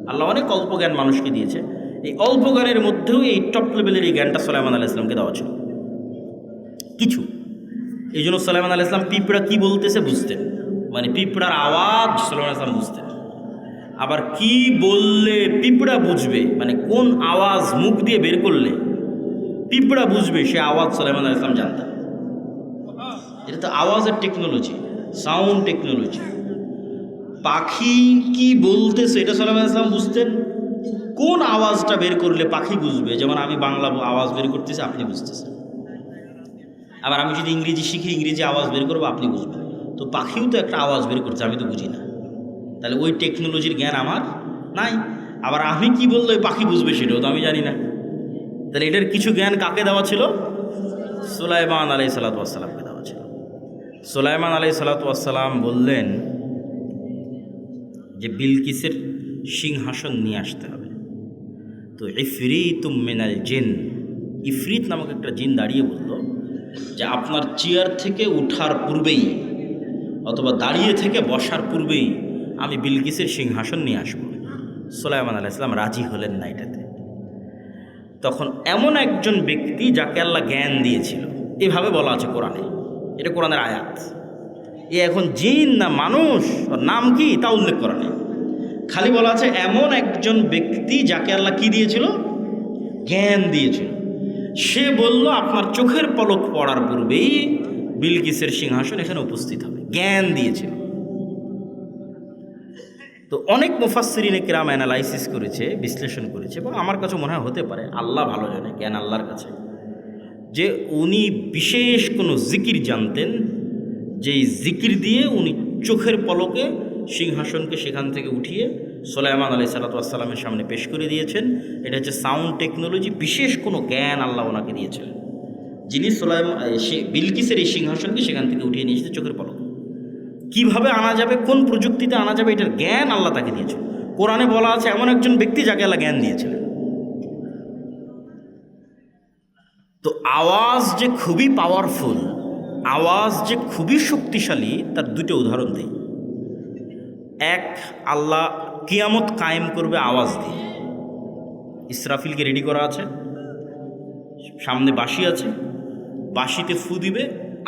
আল্লাহ অনেক অল্প জ্ঞান মানুষকে দিয়েছে, এই অল্প জ্ঞানের মধ্যেও এই টপ লেভেলের এই জ্ঞানটা সুলাইমান আলাইহিস সালামকে দেওয়া ছিল কিছু। এই জন্য সুলাইমান আলাইহিস সালাম পিঁপড়া কী বলতেছে বুঝতেন, মানে পিঁপড়ার আওয়াজ সুলাইমান আলাইহিস সালাম বুঝতেন। আবার কি বললে পিঁপড়া বুঝবে, মানে কোন আওয়াজ মুখ দিয়ে বের করলে পিঁপড়া বুঝবে, সে আওয়াজ সুলাইমান আলাইহিস সালাম জানতেন। এটা তো আওয়াজের টেকনোলজি, সাউন্ড টেকনোলজি। পাখি কি বলতেছে এটা সুলাইমান আলাইহিস সালাম বুঝতেন। কোন আওয়াজটা বের করলে পাখি বুঝবে, যেমন আমি বাংলা আওয়াজ বের করতেছি আপনি বুঝতেছেন, আবার আমি যদি ইংরেজি শিখি ইংরেজি আওয়াজ বের করবো আপনি বুঝবেন। তো পাখিও তো একটা আওয়াজ বের করছে, আমি তো বুঝি না, তাহলে ওই টেকনোলজির জ্ঞান আমার নাই। আবার আমি কি বললে ওই পাখি বুঝবে সেটাও তো আমি জানি না। তাহলে এটার কিছু জ্ঞান কাকে দেওয়া ছিল? সুলাইমান আলাইহিস সালাতু ওয়াস সালামকে দেওয়া ছিল। সুলাইমান আলাইহিস সালাতু ওয়াস সালাম বললেন যে বিলকিসের সিংহাসন নিয়ে আসতে হবে। তো ইফরিতুম মিনাল জিন, ইফরিত নামক একটা জিন দাঁড়িয়ে বলল যে আপনার চেয়ার থেকে উঠার পূর্বেই অথবা দাঁড়িয়ে থেকে বসার পূর্বেই আমি বিলকিসের সিংহাসন নিয়ে আসবো। সুলাইমান আলাইহিস সালাম রাজি হলেন না এটাতে। তখন এমন একজন ব্যক্তি যাকে আল্লাহ জ্ঞান দিয়েছিল, এভাবে বলা আছে কোরআনে, এটা কোরআনের আয়াত। এ এখন জিন না মানুষ, ওর নাম কি তা উল্লেখ করা নেই, খালি বলা আছে এমন একজন ব্যক্তি যাকে আল্লাহ কি দিয়েছিল? জ্ঞান দিয়েছিল। সে বলল আপনার চোখের পলক পড়ার পূর্বেই বিলকিসের সিংহাসন এখানে উপস্থিত হবে, জ্ঞান দিয়েছিল। তো অনেক মুফাসসিরিনে কিরাম অ্যানালাইসিস করেছে, বিশ্লেষণ করেছে, এবং আমার কাছে মনে হয় হতে পারে, আল্লাহ ভালো জানে, জ্ঞান আল্লাহর কাছে, যে উনি বিশেষ কোনো জিকির জানতেন, যেই জিকির দিয়ে উনি চোখের পলকে সিংহাসনকে সেখান থেকে উঠিয়ে সুলাইমান আলাইহিস সালাতু ওয়াস সালামের সামনে পেশ করে দিয়েছেন। এটা হচ্ছে সাউন্ড টেকনোলজি, বিশেষ কোনো জ্ঞান আল্লাহ ওনাকে দিয়েছিলেন, যিনি বিলকিসের এই সিংহাসনকে সেখান থেকে উঠিয়ে নিয়ে এসেছে চোখের পলকে। কীভাবে আনা যাবে, কোন প্রযুক্তিতে আনা যাবে, এটার জ্ঞান আল্লাহ তাকে দিয়েছিল। কোরআনে বলা আছে এমন একজন ব্যক্তি যাকে আল্লাহ জ্ঞান দিয়েছিলেন। তো আওয়াজ যে খুবই পাওয়ারফুল, আওয়াজ যে খুবই শক্তিশালী, তার দুটো উদাহরণ দিই। এক, আল্লাহ কিয়ামত কায়েম করবে আওয়াজ দিয়ে। ইসরাফিলকে রেডি করা আছে, সামনে বাঁশি আছে, বাঁশিতে ফু দিবে,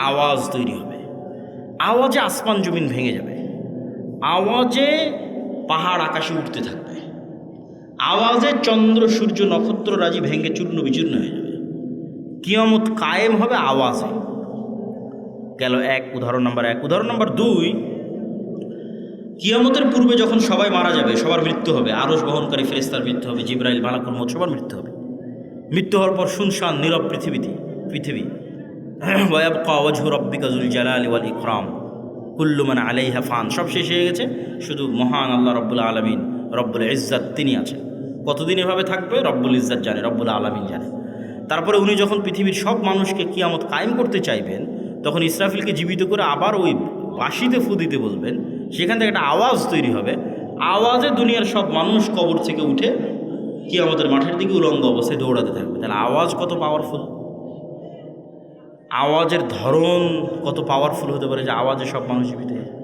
আওয়াজ তৈরি হবে, আওয়াজে আসমান জমিন ভেঙে যাবে, আওয়াজে পাহাড় আকাশে উঠতে থাকবে, আওয়াজে চন্দ্র সূর্য নক্ষত্র রাজি ভেঙে চূর্ণ বিচূর্ণ হয়ে যাবে। কিয়ামত কায়েম হবে আওয়াজে। গেল এক, উদাহরণ নাম্বার এক। উদাহরণ নাম্বার দুই, কিয়ামতের পূর্বে যখন সবাই মারা যাবে, সবার মৃত্যু হবে, আরশ বহনকারী ফেরেশতার মৃত্যু হবে, জিবরাইল মালাকুল মউত সবার মৃত্যু হবে। মৃত্যু হওয়ার পর শুনশান নীরব পৃথিবী ওয়ায়াবকা ওয়াজহু রাব্বিকা যুল জালালি ওয়াল ইকরাম কুল্লু মান আলাইহা ফান, সব শেষ হয়ে গেছে, শুধু মহান আল্লাহ রব্বুল আলামিন রব্বুল ইজ্জাত তিনি আছেন। কতদিন এভাবে থাকবে রব্বুল ইজ্জাত জানে, রব্বুল আলামিন জানে। তারপরে উনি যখন পৃথিবীর সব মানুষকে কিয়ামত কায়েম করতে চাইবেন, তখন ইসরাফিলকে জীবিত করে আবার ওই বাঁশিতে ফু দিতে বলবেন, সেখান থেকে একটা আওয়াজ তৈরি হবে, আওয়াজে দুনিয়ার সব মানুষ কবর থেকে উঠে কিয়ামতের মাঠের দিকে উলঙ্গ অবস্থায় দৌড়াতে থাকবে। তাহলে আওয়াজ কত পাওয়ারফুল, আওয়াজের ধরন কত পাওয়ারফুল হতে পারে যে আওয়াজে সব মানুষ জীবিত হয়ে যাবে,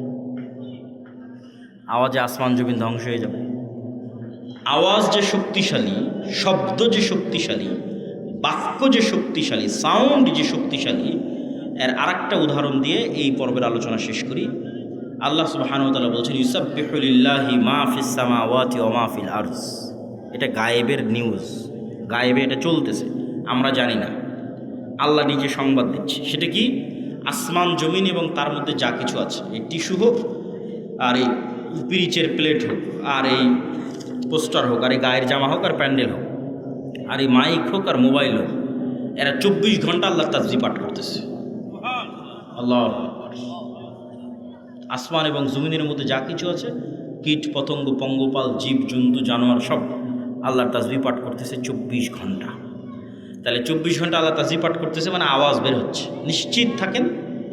আওয়াজে আসমান জমিন ধ্বংস হয়ে যাবে। আওয়াজ যে শক্তিশালী, শব্দ যে শক্তিশালী, বাক্য যে শক্তিশালী, সাউন্ড যে শক্তিশালী, এর আরেকটা উদাহরণ দিয়ে এই পর্বের আলোচনা শেষ করি। আল্লাহ সুবহানাহু ওয়া তাআলা বলছেন ইউসাব্বিহু লিল্লাহি মা ফিস সামাওয়াতি ওয়া মা ফিল আরজ। এটা গায়েবের নিউজ, গায়েবে এটা চলতেছে, আমরা জানি না, আল্লাহ নিজে সংবাদ দিচ্ছে। সেটা কি? আসমান জমিন এবং তার মধ্যে যা কিছু আছে, এই টিস্যু হোক, আর এই পিরিচের প্লেট হোক, আর এই পোস্টার হোক, আর এই গায়ের জামা হোক, আর প্যান্ডেল হোক, আর এই মাইক হোক, আর মোবাইল হোক, এরা 24 ঘন্টা আল্লাহ তাসবিহ পাঠ করতেছে। আল্লাহ, আসমান এবং জমিনের মধ্যে যা কিছু আছে, কীট পতঙ্গ পঙ্গপাল জীব জন্তু জানোয়ার সব আল্লাহর তাসবিহ পাঠ করতেছে 24 ঘন্টা। তাহলে 24 ঘন্টা আল্লাহ তাসবিহ পাঠ করতেছে, মানে আওয়াজ বের হচ্ছে। নিশ্চিত থাকেন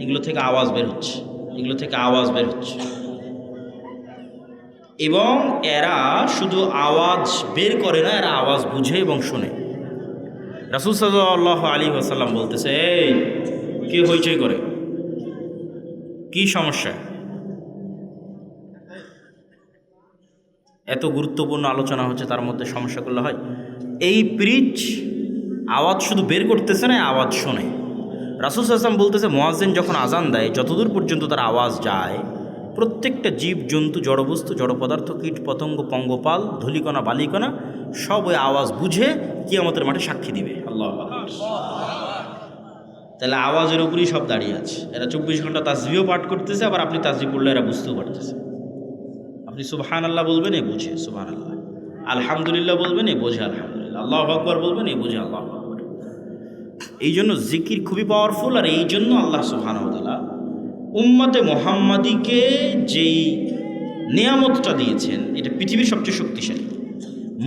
এগুলো থেকে আওয়াজ বের হচ্ছে, এগুলো থেকে আওয়াজ বের হচ্ছে। এবং এরা শুধু আওয়াজ বের করে না, এরা আওয়াজ বুঝে এবং শোনে। রাসূল সাল্লাল্লাহু আলাইহি ওয়াসাল্লাম বলতেছে, এই কে হইচই করে, কি সমস্যা? এত গুরুত্বপূর্ণ আলোচনা হচ্ছে, তার মধ্যে সমস্যা করলে হয়? এই পিরিচ আওয়াজ শুধু বের করতেছে না, আওয়াজ শোনে। রাসূল সাল্লাল্লাহু আলাইহি ওয়াসাল্লাম বলতেছে, মুয়াজ্জিন যখন আজান দেয়, যতদূর পর্যন্ত তার আওয়াজ যায়, প্রত্যেকটা জীব জন্তু, জড়বস্তু, জড় পদার্থ, কীট পতঙ্গ, পঙ্গপাল, ধূলিকণা, বালিকণা সব ওই আওয়াজ বুঝে কিয়ামতের মাঠে সাক্ষী দিবে। আল্লাহু আকবার। তাহলে আওয়াজের উপরেই সব দাঁড়িয়ে আছে। এরা 24 ঘন্টা তাসবিহও পাঠ করতেছে, আবার আপনি তাসবিহ পড়লে এরা বুঝতেও পারতেছে। আপনি সুবহানাল্লাহ বলবেন, এ বুঝে সুবহানাল্লাহ, আলহামদুলিল্লাহ বলবেন, এ বোঝে আলহামদুলিল্লাহ, আল্লাহু আকবার বলবেন, এ বুঝে আল্লাহু আকবার। এই জন্য জিকির খুবই পাওয়ারফুল। আর এই জন্য আল্লাহ সুবহানাহু ওয়া তাআলা উম্মতে মুহাম্মাদিকে যেই নিয়ামতটা দিয়েছেন, এটা পৃথিবীর সবচেয়ে শক্তিশালী।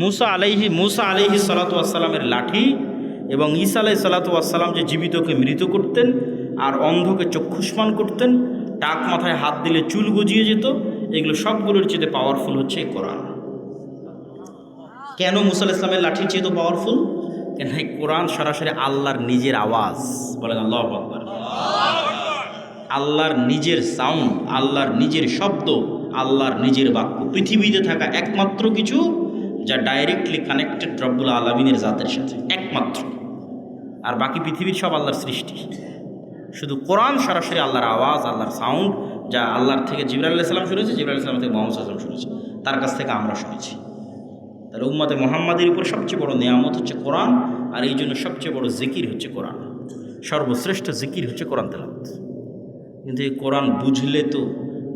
মুসা আলাইহি সালাতু ওয়াসসালামের লাঠি এবং ঈসা আলাইহিস সালাতু ওয়াসসালাম যে জীবিতকে মৃত করতেন আর অন্ধকে চক্ষুষ্মান করতেন, টাক মাথায় হাত দিলে চুল গজিয়ে যেত, এগুলো সবগুলোর চেয়ে পাওয়ারফুল হচ্ছে এই কোরআন। কেন মুসা আলাইহিস সালামের লাঠির চেয়ে তো পাওয়ারফুল? কেন এই কোরআন সরাসরি আল্লাহর নিজের আওয়াজ। বলেন আল্লাহু আকবার। আল্লাহর নিজের সাউন্ড, আল্লাহর নিজের শব্দ, আল্লাহর নিজের বাক্য। পৃথিবীতে থাকা একমাত্র কিছু যা ডাইরেক্টলি কানেক্টেড রব্বুল আলামিনের জাতের সাথে, একমাত্র। আর বাকি পৃথিবীর সব আল্লাহর সৃষ্টি। শুধু কোরআন সরাসরি আল্লাহর আওয়াজ, আল্লাহর সাউন্ড, যা আল্লাহর থেকে জিবরাইল আলাইহিস সালাম শুনেছে, জিবরাইল আলাইহিস সালাম থেকে মুহাম্মদ সাল্লাল্লাহু আলাইহি ওয়াসাল্লাম শুনেছে, তার কাছ থেকে আমরা শুনেছি। তাহলে উম্মতে মুহাম্মাদের উপর সবচেয়ে বড় নিয়ামত হচ্ছে কোরআন। আর এই জন্য সবচেয়ে বড় জিকির হচ্ছে কোরআন। সর্বশ্রেষ্ঠ জিকির হচ্ছে কোরআন তেলাওয়াত। কিন্তু এই কোরআন বুঝলে তো,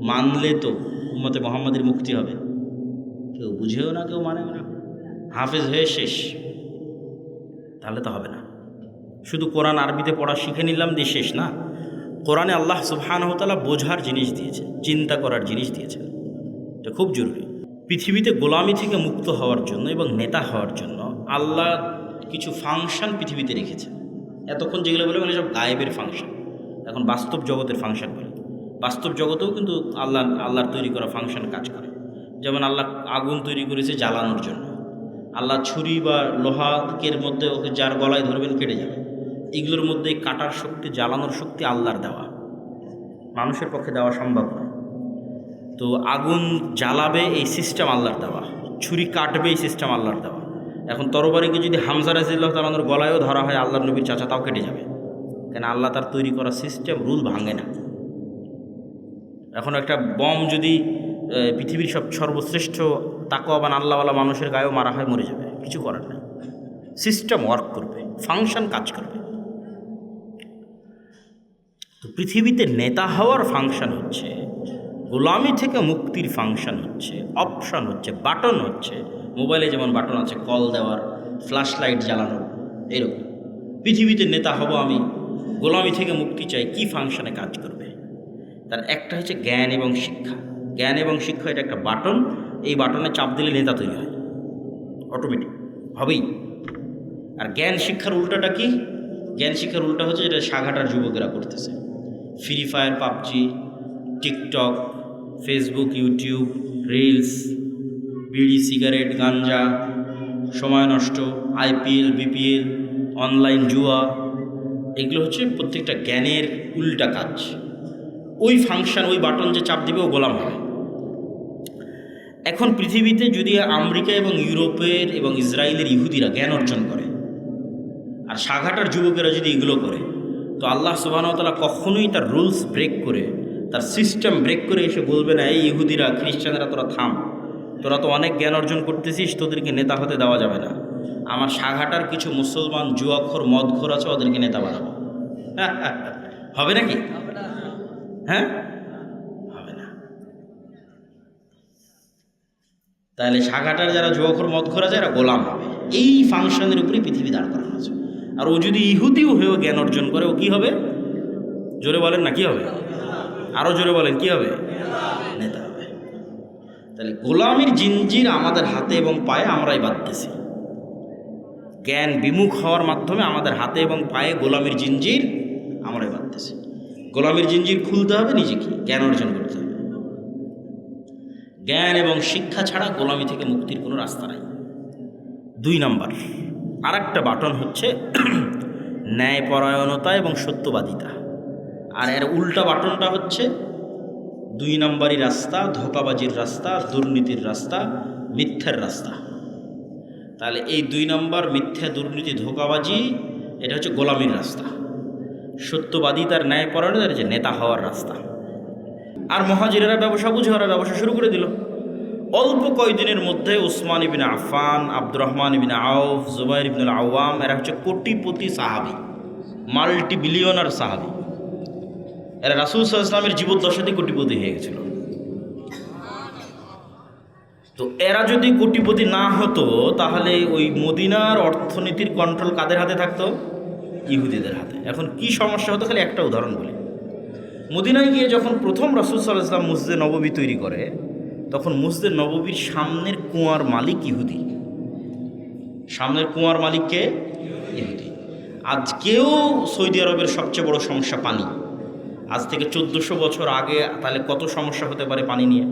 মানলে তো উম্মতে মুহাম্মাদের মুক্তি হবে। কেউ বুঝেও না, কেউ মানেও না, হাফেজ হয়ে শেষ, তাহলে তো হবে না। শুধু কোরআন আরবিতে পড়া শিখে নিলাম দিয়ে শেষ না। কোরআনে আল্লাহ সুবহানাহু ওয়া তাআলা বোঝার জিনিস দিয়েছেন, চিন্তা করার জিনিস দিয়েছেন। এটা খুব জরুরি। পৃথিবীতে গোলামি থেকে মুক্ত হওয়ার জন্য এবং নেতা হওয়ার জন্য আল্লাহ কিছু ফাংশন পৃথিবীতে রেখেছেন। এতক্ষণ যেগুলো বলে সব গায়েবের ফাংশন, এখন বাস্তব জগতের ফাংশন বলে। বাস্তব জগতেও কিন্তু আল্লাহর তৈরি করা ফাংশন কাজ করে। যেমন আল্লাহ আগুন তৈরি করেছে জ্বালানোর জন্য। আল্লাহ ছুরি বা লোহাকের মধ্যে ওকে যার গলায় ধরবেন কেটে যাবে। এগুলোর মধ্যে কাটার শক্তি, জ্বালানোর শক্তি আল্লাহর দেওয়া, মানুষের পক্ষে দেওয়া সম্ভব নয়। তো আগুন জ্বালাবে এই সিস্টেম আল্লাহর দেওয়া, ছুরি কাটবে এই সিস্টেম আল্লাহর দেওয়া। এখন তরবারিকে যদি হামজা রাদিয়াল্লাহু তাআলার গলায়ও ধরা হয়, আল্লাহর নবীর চাচা, তাও কেটে যাবে। কেন? আল্লাহ তার তৈরি করা সিস্টেম, রুল ভাঙে না। এখন একটা বম যদি পৃথিবীর সর্বশ্রেষ্ঠ তাকওয়াবান আল্লাহওয়ালা মানুষের গায়েও মারা হয়, মরে যাবে, কিছু করার নেই। সিস্টেম ওয়ার্ক করবে, ফাংশন কাজ করবে। তো পৃথিবীতে নেতা হওয়ার ফাংশন হচ্ছে, গোলামি থেকে মুক্তির ফাংশন হচ্ছে, অপশন হচ্ছে, বাটন হচ্ছে। মোবাইলে যেমন বাটন আছে কল দেওয়ার, ফ্ল্যাশ লাইট জ্বালানোর, এরকম পৃথিবীতে নেতা হব আমি, গোলামি থেকে মুক্তি চাই, কি ফাংশনে কাজ করবে? তার একটা হচ্ছে জ্ঞান এবং শিক্ষা। জ্ঞান এবং শিক্ষা, এটা একটা বাটন। এই বাটনে চাপ দিলে নেতা তৈরি হয়, অটোমেটিক হবেই। আর জ্ঞান শিক্ষার উল্টাটা কি? জ্ঞান শিক্ষার উল্টা হচ্ছে যেটা সাঘাটার যুবকেরা করতেছে। Free fire, PUBG, TikTok, Facebook, YouTube, reels, বিড়ি, সিগারেট, গাঞ্জা, সময় নষ্ট, আইপিএল, বিপিএল, অনলাইন জুয়া, এগুলো হচ্ছে প্রত্যেকটা জ্ঞানের উল্টা কাজ। ওই ফাংশন, ওই বাটন যে চাপ দিবে ও গোলাম হবে। এখন পৃথিবীতে যদি আমেরিকা এবং ইউরোপের এবং ইসরায়েলের ইহুদিরা জ্ঞান অর্জন করে, আর সাঘাটার যুবকেরা যদি এগুলো করে, তো আল্লাহ সুবহানাহু ওয়া তাআলা কখনোই তার রুলস ব্রেক করে, তার সিস্টেম ব্রেক করে এসে বলবে না, এই ইহুদিরা, খ্রিস্টানরা, তোরা থাম, তোরা তো অনেক জ্ঞান অর্জন করতেছিস, তোদেরকে নেতা হতে দেওয়া যাবে না। আমার সাঘাটার কিছু মুসলমান জুয়াখোর, মদখোর আছে, ওদেরকে নেতা বানাবো। হবে নাকি? হ্যাঁ, হবে না। তাহলে সাঘাটার যারা জুয়াখোর, মদখোর আছে, এরা গোলাম হবে। এই ফাংশনের উপরে পৃথিবী দাঁড় করানো আছে। আর ও যদি ইহুদিও হয়েও জ্ঞান অর্জন করে, ও কি হবে? জোরে বলেন না, কি হবে? আরও জোরে বলেন, কি হবে? নেতা হবে। তাহলে গোলামির জিঞ্জির আমাদের হাতে এবং পায়ে আমরাই বাঁধতেছি। জ্ঞান বিমুখ হওয়ার মাধ্যমে আমাদের হাতে এবং পায়ে গোলামির জিঞ্জির আমরাই বাঁধতেছি। গোলামির জিঞ্জির খুলতে হবে নিজেকে, জ্ঞান অর্জন করতে হবে। জ্ঞান এবং শিক্ষা ছাড়া গোলামি থেকে মুক্তির কোনো রাস্তা নাই। 2 নাম্বার আর একটা বাটন হচ্ছে ন্যায়পরায়ণতা এবং সত্যবাদিতা। আর এর উল্টা বাটনটা হচ্ছে 2 নম্বরই রাস্তা, ধোঁকাবাজির রাস্তা, দুর্নীতির রাস্তা, মিথ্যার রাস্তা। তাহলে এই 2 নম্বর মিথ্যা, দুর্নীতি, ধোঁকাবাজি, এটা হচ্ছে গোলামির রাস্তা। সত্যবাদী তার ন্যায় পরায়ণ, তার যে নেতা হওয়ার রাস্তা। আর মুহাজিরেরা ব্যবসা বুঝে ওরা ব্যবসা শুরু করে দিল। অল্প কয়েকদিনের মধ্যে উসমান ইবনে আফফান, আব্দুর রহমান ইবনে আউফ, জুবাইর ইবনুল আওয়াম, এরা হচ্ছে কোটিপতি সাহাবি, মাল্টি বিলিয়নার সাহাবি। এরা রাসূল সাল্লাল্লাহু আলাইহি ওয়াসাল্লামের জীবদ্দশাতেই কোটিপতি হয়ে গেছিল। তো এরা যদি কোটিপতি না হতো তাহলে ওই মদিনার অর্থনীতির কন্ট্রোল কাদের হাতে থাকতো? ইহুদিদের হাতে। এখন কি সমস্যা হতো, খালি একটা উদাহরণ বলি। মদিনায় গিয়ে যখন প্রথম রাসূল সাল্লাল্লাহু আলাইহি ওয়াসাল্লাম মসজিদে নববী তৈরি করে, তখন মসজিদে নববীর সামনের কুয়ার মালিক ইহুদি। সামনের কুয়ার মালিককে ইহুদি। আজকেও সৌদি আরবের সবচেয়ে বড় সমস্যা পানি। আজ থেকে 1400 বছর আগে তাহলে কত সমস্যা হতে পারে পানি নিয়ে।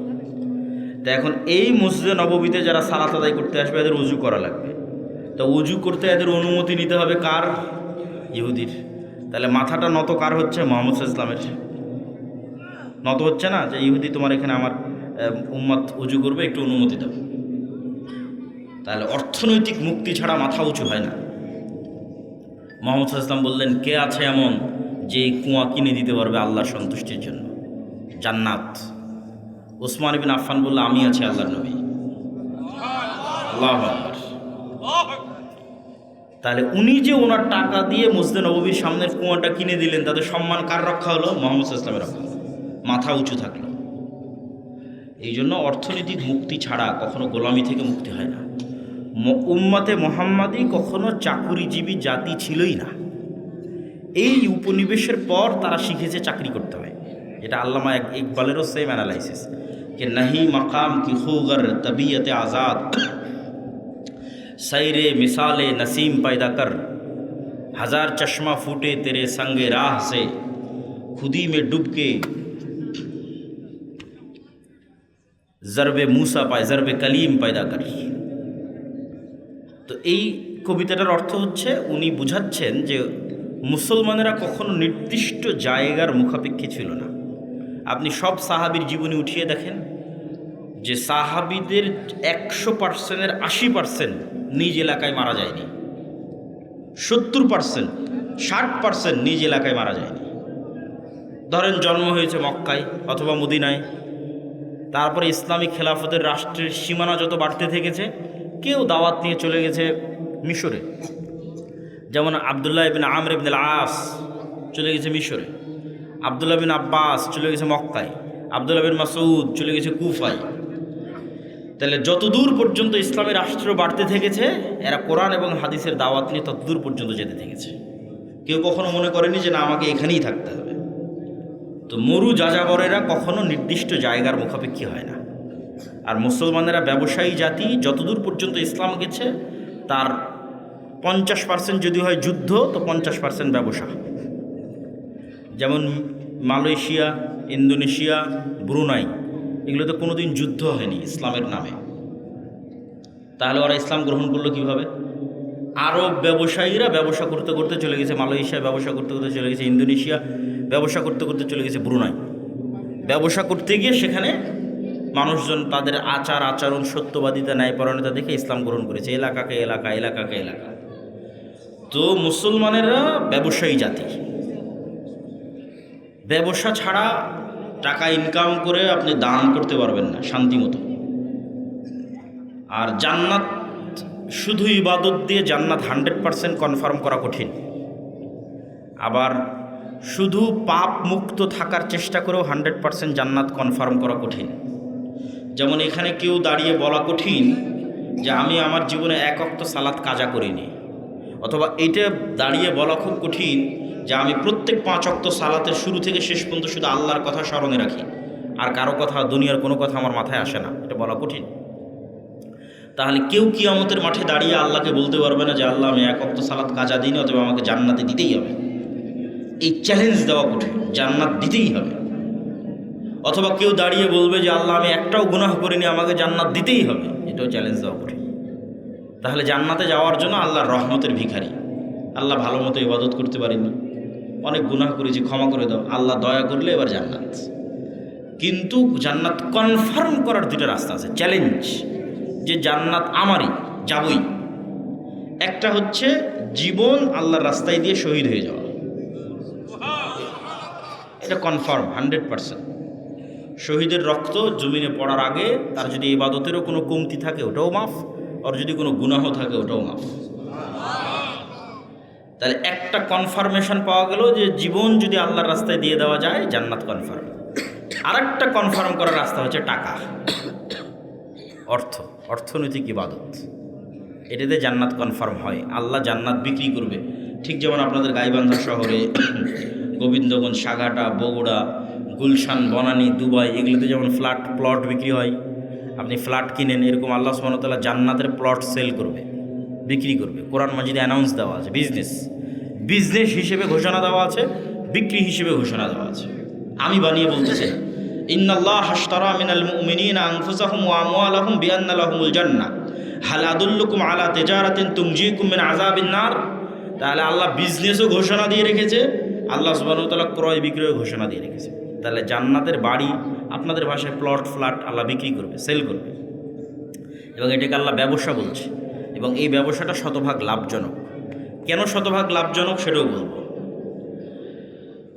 তো এখন এই মসজিদে নববীতে যারা সালাত আদায় করতে আসবে এদের উজু করা লাগবে। তো উজু করতে এদের অনুমতি নিতে হবে কার? ইহুদির। তাহলে মাথাটা নত কার হচ্ছে? মুহাম্মদ সাল্লাল্লাহু আলাইহি ওয়াসাল্লামের। নত হচ্ছে না যে ইহুদি তোমার এখানে আমার উম্মত উজু করবে, একটু অনুমতি দাও। তাহলে অর্থনৈতিক মুক্তি ছাড়া মাথা উঁচু হয় না। মুহাম্মদ সাল্লাল্লাহু আলাইহি ওয়াসাল্লাম বললেন, কে আছে এমন যে কুয়া কিনে দিতে পারবে আল্লাহর সন্তুষ্টির জন্য? জান্নাত। উসমান ইবনে আফফান বলল, আমি আছি আল্লাহর নবী। আল্লাহু আকবার। তাহলে উনি যে ওনার টাকা দিয়ে মসজিদে নববীর সামনের কুয়াটা কিনে দিলেন, তাদের সম্মান কার রক্ষা হলো? মুহাম্মদ সাল্লাল্লাহু আলাইহি ওয়াসাল্লামের রক্ষা। মাথা উঁচু থাকলো। এই জন্য অর্থনৈতিক মুক্তি ছাড়া কখনো গোলামি থেকে মুক্তি হয় না। উম্মতে মুহাম্মাদি কখনো চাকুরিজীবী জাতি ছিলই না। এই উপনিবেশের পর তারা শিখেছে চাকরি করতে হয়। এটা আল্লামা ইকবালেরও সেম অ্যানালাইসিস, যে নাহি মাকাম কি খুগর তবিয়তে আজাদ, सैरे मिसाले नसीम पैदा कर, हजार चश्मा फूटे तेरे संगे राह से, खुदी में डूब के जरबे मूसा पाए जरबे कलीम पैदा कर। তো এই কবিতাটার অর্থ হচ্ছে উনি বুঝাচ্ছেন যে মুসলমানেরা কখনো নির্দিষ্ট জায়গার মুখাপেক্ষী ছিল না। আপনি সব সাহাবীর জীবনী উঠিয়ে দেখেন যে সাহাবীদের 100%-এর 80% নিজ এলাকায় মারা যায়নি, 70%, 60% নিজ এলাকায় মারা যায়নি। ধরেন জন্ম হয়েছে মক্কায় অথবা মদিনায়, তারপরে ইসলামী খেলাফতের রাষ্ট্রের সীমানা যত বাড়তে থেকেছে, কেউ দাওয়াত নিয়ে চলে গেছে মিশরে। যেমন আবদুল্লাহ ইবনে আমর ইবনে আস চলে গেছে মিশরে, আবদুল্লাহ বিন আব্বাস চলে গেছে মক্কায়, আবদুল্লাহ বিন মাসউদ চলে গেছে কুফায়। তাহলে যতদূর পর্যন্ত ইসলামী রাষ্ট্র বাড়তে থেকেছে, এরা কোরআন এবং হাদিসের দাওয়াত নিয়ে ততদূর পর্যন্ত যেতে থেকেছে। কেউ কখনো মনে করেনি যে না আমাকে এখানেই থাকতে হবে। তো মরু যাযাবরেরা কখনো নির্দিষ্ট জায়গার মুখাপেক্ষী হয় না। আর মুসলমানেরা ব্যবসায়ী জাতি, যতদূর পর্যন্ত ইসলাম গেছে তার 50% যদি হয় যুদ্ধ, তো 50% ব্যবসা। যেমন মালয়েশিয়া, ইন্দোনেশিয়া, ব্রুনাই, এগুলোতে কোনো দিন যুদ্ধ হয়নি ইসলামের নামে। তাহলে ওরা ইসলাম গ্রহণ করলো কীভাবে? আরব ব্যবসায়ীরা ব্যবসা করতে করতে চলে গেছে মালয়েশিয়া, ব্যবসা করতে করতে চলে গেছে ইন্দোনেশিয়া, ব্যবসা করতে করতে চলে গেছে ব্রুনাই। ব্যবসা করতে গিয়ে সেখানে মানুষজন তাদের আচার আচরণ, সত্যবাদিতা, ন্যায়পরায়ণতা দেখে ইসলাম গ্রহণ করেছে, এলাকাকে এলাকা, এলাকাকে এলাকা। তো মুসলমানেরা ব্যবসায়ী জাতি। ব্যবসা ছাড়া টাকা ইনকাম করে আপনি দান করতে পারবেন না শান্তি মতো। আর জান্নাত শুধু ইবাদত দিয়ে জান্নাত 100% কনফার্ম করা কঠিন। আবার শুধু পাপ মুক্ত থাকার চেষ্টা করেও 100% জান্নাত কনফার্ম করা কঠিন। যেমন এখানে কেউ দাঁড়িয়ে বলা কঠিন যে আমি আমার জীবনে 1 ওয়াক্ত সালাত কাজা করিনি, অথবা এটা দাঁড়িয়ে বলা খুব কঠিন যে আমি প্রত্যেক 5 ওয়াক্ত সালাতের শুরু থেকে শেষ পর্যন্ত শুধু আল্লাহর কথা স্মরণে রাখি, আর কারো কথা, দুনিয়ার কোনো কথা আমার মাথায় আসে না। এটা বলা কঠিন। তাহলে কেউ কিয়ামতের মাঠে দাঁড়িয়ে আল্লাহকে বলতে পারবে না যে আল্লাহ আমি 1 ওয়াক্ত সালাত কাজা দিইনি, অথবা আমাকে জান্নাতে দিতেই হবে। এই চ্যালেঞ্জ দেওয়া কঠিন, জান্নাত দিতেই হবে। অথবা কেউ দাঁড়িয়ে বলবে যে আল্লাহ আমি একটাও গুনাহ করিনি, আমাকে জান্নাত দিতেই হবে, এটাও চ্যালেঞ্জ দেওয়া কঠিন। তাহলে জান্নাতে যাওয়ার জন্য আল্লাহর রহমতের ভিখারি, আল্লাহ ভালো মতো ইবাদত করতে পারিনি, অনেক গুনাহ করেছি, ক্ষমা করে দাও, আল্লাহ দয়া করলে এবার জান্নাত। কিন্তু জান্নাত কনফার্ম করার 2টা রাস্তা আছে, চ্যালেঞ্জ। যে জান্নাত আমারই, যাবই। একটা হচ্ছে জীবন আল্লাহর রাস্তায় দিয়ে শহীদ হয়ে যাওয়া, এটা কনফার্ম 100%। শহীদের রক্ত জমিনে পড়ার আগে তার যদি ইবাদতেরও কোনো কমতি থাকে ওটাও মাফ, আর যদি কোনো গুনাহ থাকে ওটাও মাফ। তাহলে একটা কনফার্মেশন পাওয়া গেল যে জীবন যদি আল্লাহর রাস্তায় দিয়ে দেওয়া যায় জান্নাত কনফার্ম। আর একটা কনফার্ম করার রাস্তা হচ্ছে টাকা, অর্থনৈতিক ইবাদত, এটাতে জান্নাত কনফার্ম হয়। আল্লাহ জান্নাত বিক্রি করবে। ঠিক যেমন আপনাদের গাইবান্ধা শহরে, গোবিন্দগঞ্জ, সাঘাটা, বগুড়া, গুলশান, বনানী, দুবাই, এগুলোতে যেমন প্লট বিক্রি হয়, আপনি ফ্ল্যাট কিনেন, এরকম আল্লাহ সুবহানাহু ওয়া তাআলা জান্নাতের প্লট সেল করবে, বিক্রি করবে। কোরআন মাজিদে অ্যানাউন্স দেওয়া আছে, বিজনেস হিসেবে ঘোষণা দেওয়া আছে, বিক্রি হিসেবে ঘোষণা দেওয়া আছে। আমি বানিয়ে বলতেছি, ইন্নাল্লাহ আশতারা মিনাল মুমিনিনা আনফুসাহুম ওয়া আমওয়ালাহুম বিআন্না লাহুমুল জান্নাহ হাল আদুল্লুকুম আলা তিজারাতিন তুনজিকুম মিন আযাবিন নার। তাহলে আল্লাহ বিজনেসও ঘোষণা দিয়ে রেখেছে, আল্লাহ সুবহানাহু ওয়া তাআলা ক্রয় বিক্রয় ঘোষণা দিয়ে রেখেছে। তাহলে জান্নাতের বাড়ি, আপনাদের ভাষায় প্লট, ফ্ল্যাট আল্লাহ বিক্রি করবে, সেল করবে, এবং এটাকে আল্লাহ ব্যবসা বলছে। এবং এই ব্যবসাটা শতভাগ লাভজনক। কেন শতভাগ লাভজনক সেটাও বলবো।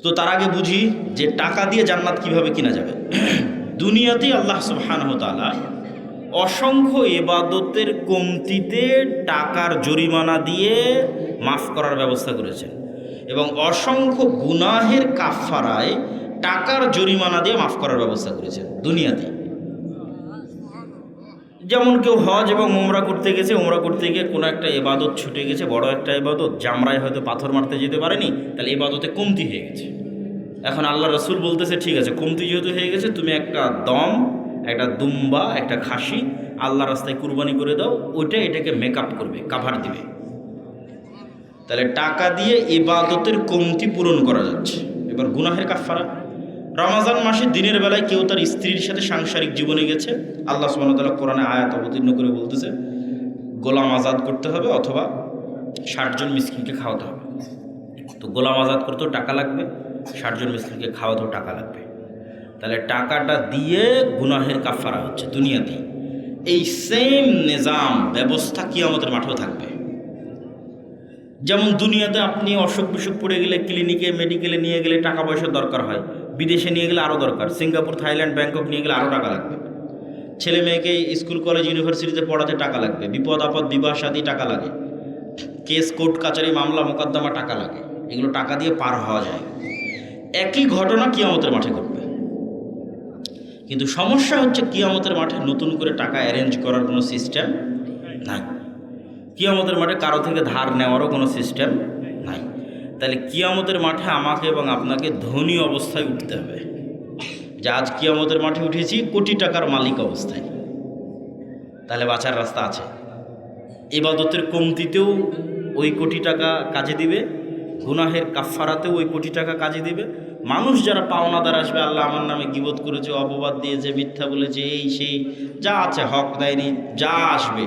তো তার আগে বুঝি যে টাকা দিয়ে জান্নাত কিভাবে কিনা যাবে। দুনিয়াতেই আল্লাহ সুবহানাহু ওয়া তাআলা অসংখ্য ইবাদতের কমতিতে টাকার জরিমানা দিয়ে মাফ করার ব্যবস্থা করেছেন, এবং অসংখ্য গুনাহের কাফফারায় টাকার জরিমানা দিয়ে মাফ করার ব্যবস্থা করেছেন দুনিয়াতে। যেমন কেউ হজ এবং উমরা করতে গেছে, উমরা করতে গিয়ে কোনো একটা ইবাদত ছুটে গেছে, বড় একটা ইবাদত, জামরায় হয়তো পাথর মারতে যেতে পারেনি, তাহলে ইবাদতে কমতি হয়ে গেছে। এখন আল্লাহ রসুল বলতেছে, ঠিক আছে, কমতি যেহেতু হয়ে গেছে, তুমি একটা দম, একটা দুম্বা, একটা খাসি আল্লাহ রাস্তায় কুরবানি করে দাও, ওইটা এটাকে মেকআপ করবে, কাভার দিবে। তাহলে টাকা দিয়ে ইবাদতের কমতি পূরণ করা যাচ্ছে। এবার গুনাহের কাফফারা, রমজান মাসে দিনের বেলায় কেউ তার স্ত্রীর সাথে সাংসারিক জীবনে গেছে, আল্লাহ সুবহানাহু ওয়া তাআলা কোরআনে আয়াত অবতীর্ণ করে বলতেছে গোলাম আজাদ করতে হবে অথবা 60 জন মিসকিনকে খাওয়াতে হবে। তো গোলাম আজাদ করতেও টাকা লাগবে, 60 জন মিসকিনকে খাওয়াতেও টাকা লাগবে। তাহলে টাকাটা দিয়ে গুনাহের কাফফারা হচ্ছে দুনিয়াতেই। এই সেম নিজাম ব্যবস্থা কিয়ামতের মাঠেও থাকবে। যেমন দুনিয়াতে আপনি অসুখ বিসুখ পড়ে গেলে ক্লিনিকে, মেডিকেলে নিয়ে গেলে টাকা পয়সার দরকার হয়, বিদেশে নিয়ে গেলে আরও দরকার, সিঙ্গাপুর, থাইল্যান্ড, ব্যাংকক নিয়ে গেলে আরও টাকা লাগবে। ছেলে মেয়েকে স্কুল, কলেজ, ইউনিভার্সিটিতে পড়াতে টাকা লাগবে, বিপদ আপদ, বিবাহ শাদী টাকা লাগে, কেস, কোর্ট কাচারি, মামলা মোকদ্দমা টাকা লাগে, এগুলো টাকা দিয়ে পার হওয়া যায়। একই ঘটনা কিয়ামতের মাঠে ঘটবে। কিন্তু সমস্যা হচ্ছে কিয়ামতের মাঠে নতুন করে টাকা অ্যারেঞ্জ করার কোনো সিস্টেম নাই। কিয়ামতের মাঠে কারো থেকে ধার নেওয়ারও কোনো সিস্টেম নাই। তাহলে কিয়ামতের মাঠে আমাকে এবং আপনাকে ধনী অবস্থায় উঠতে হবে, যে আজ কিয়ামতের মাঠে উঠেছি কোটি টাকার মালিক অবস্থায়। তাহলে বাঁচার রাস্তা আছে। ইবাদতের কমতিতেও ওই কোটি টাকা কাজে দিবে, গুনাহের কাফফারাতেও ওই কোটি টাকা কাজে দিবে। মানুষ যারা পাওনাদার আসবে, আল্লাহ আমার নামে গীবত করেছে, অপবাদ দিয়েছে, মিথ্যা বলেছে, এই সেই যা আছে, হক দেয়নি, যা আসবে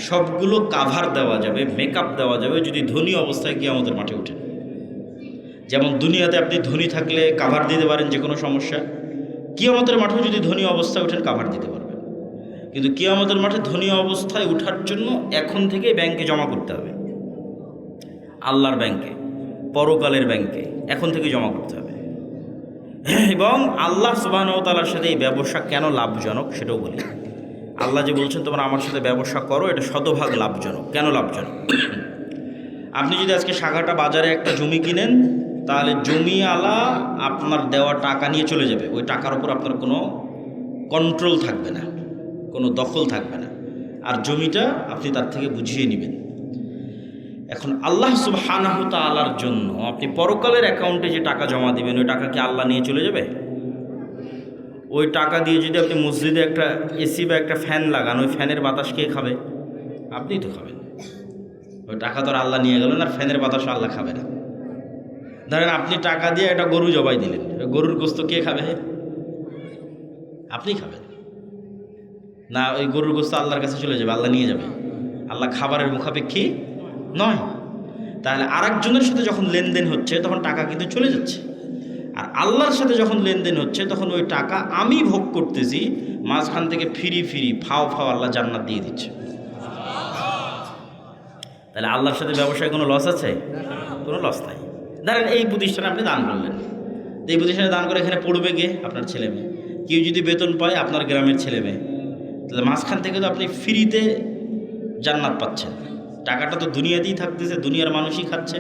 সবগুলো কাভার দেওয়া যাবে, মেকআপ দেওয়া যাবে যদি ধনী অবস্থায় কিয়ামতের মাঠে ওঠেন। যেমন দুনিয়াতে আপনি ধনী থাকলে কাভার দিতে পারেন যে কোনো সমস্যা, কিয়ামতের মাঠেও যদি ধনী অবস্থায় ওঠেন কাভার দিতে পারবেন। কিন্তু কিয়ামতের মাঠে ধনী অবস্থায় ওঠার জন্য এখন থেকে ব্যাংকে জমা করতে হবে, আল্লাহর ব্যাংকে, পরকালের ব্যাংকে এখন থেকে জমা করতে হবে। এবং আল্লাহ সুবহানাহু ওয়া তাআলার সাথে এই ব্যবসা কেন লাভজনক সেটাও বলি। আল্লাহ যে বলছেন তোমরা আমার সাথে ব্যবসা করো, এটা শতভাগ লাভজনক। কেন লাভজনক? আপনি যদি আজকে সাঘাটা বাজারে একটা জমি কিনেন, তাহলে জমিওয়ালা আপনার দেওয়া টাকা নিয়ে চলে যাবে, ওই টাকার উপর আপনার কোনো কন্ট্রোল থাকবে না, কোনো দখল থাকবে না, আর জমিটা আপনি তার থেকে বুঝিয়ে নেবেন। এখন আল্লাহ সুবহানাহু তাআলার জন্য আপনি পরকালের অ্যাকাউন্টে যে টাকা জমা দিবেন, ওই টাকা কি আল্লাহ নিয়ে চলে যাবে? ওই টাকা দিয়ে যদি আপনি মসজিদে একটা এসি বা একটা ফ্যান লাগান, ওই ফ্যানের বাতাস কে খাবে? আপনিই তো খাবেন। ওই টাকা তো আর আল্লাহ নিয়ে গেলেন, আর ফ্যানের বাতাসও আল্লাহ খাবে না। ধরেন আপনি টাকা দিয়ে একটা গরু জবাই দিলেন, গরুর গোস্ত কে খাবে? আপনি খাবেন না, ওই গরুর গোস্ত আল্লাহর কাছে চলে যাবে, আল্লাহ নিয়ে যাবে। আল্লাহ খাবারের মুখাপেক্ষী নয়। তাহলে আরেকজনের সাথে যখন লেনদেন হচ্ছে তখন টাকা কিন্তু চলে যাচ্ছে। আর আল্লাহর সাথে যখন লেনদেন হচ্ছে তখন ওই টাকা আমি ভোগ করতেছি, মাঝখান থেকে ফিরি ফাও আল্লাহ জান্নাত দিয়ে দিচ্ছে। তাহলে আল্লাহর সাথে ব্যবসায় কোনো লস আছে? কোনো লস নাই। ধরেন এই প্রতিষ্ঠানে আপনি দান করলেন, এই প্রতিষ্ঠানে দান করে এখানে পড়বে কে? আপনার ছেলে মেয়ে। কেউ যদি বেতন পায় আপনার গ্রামের ছেলে মেয়ে, তাহলে মাঝখান থেকে তো আপনি ফ্রিতে জান্নাত পাচ্ছেন। টাকাটা তো দুনিয়াতেই থাকতেছে, দুনিয়ার মানুষই খাচ্ছে,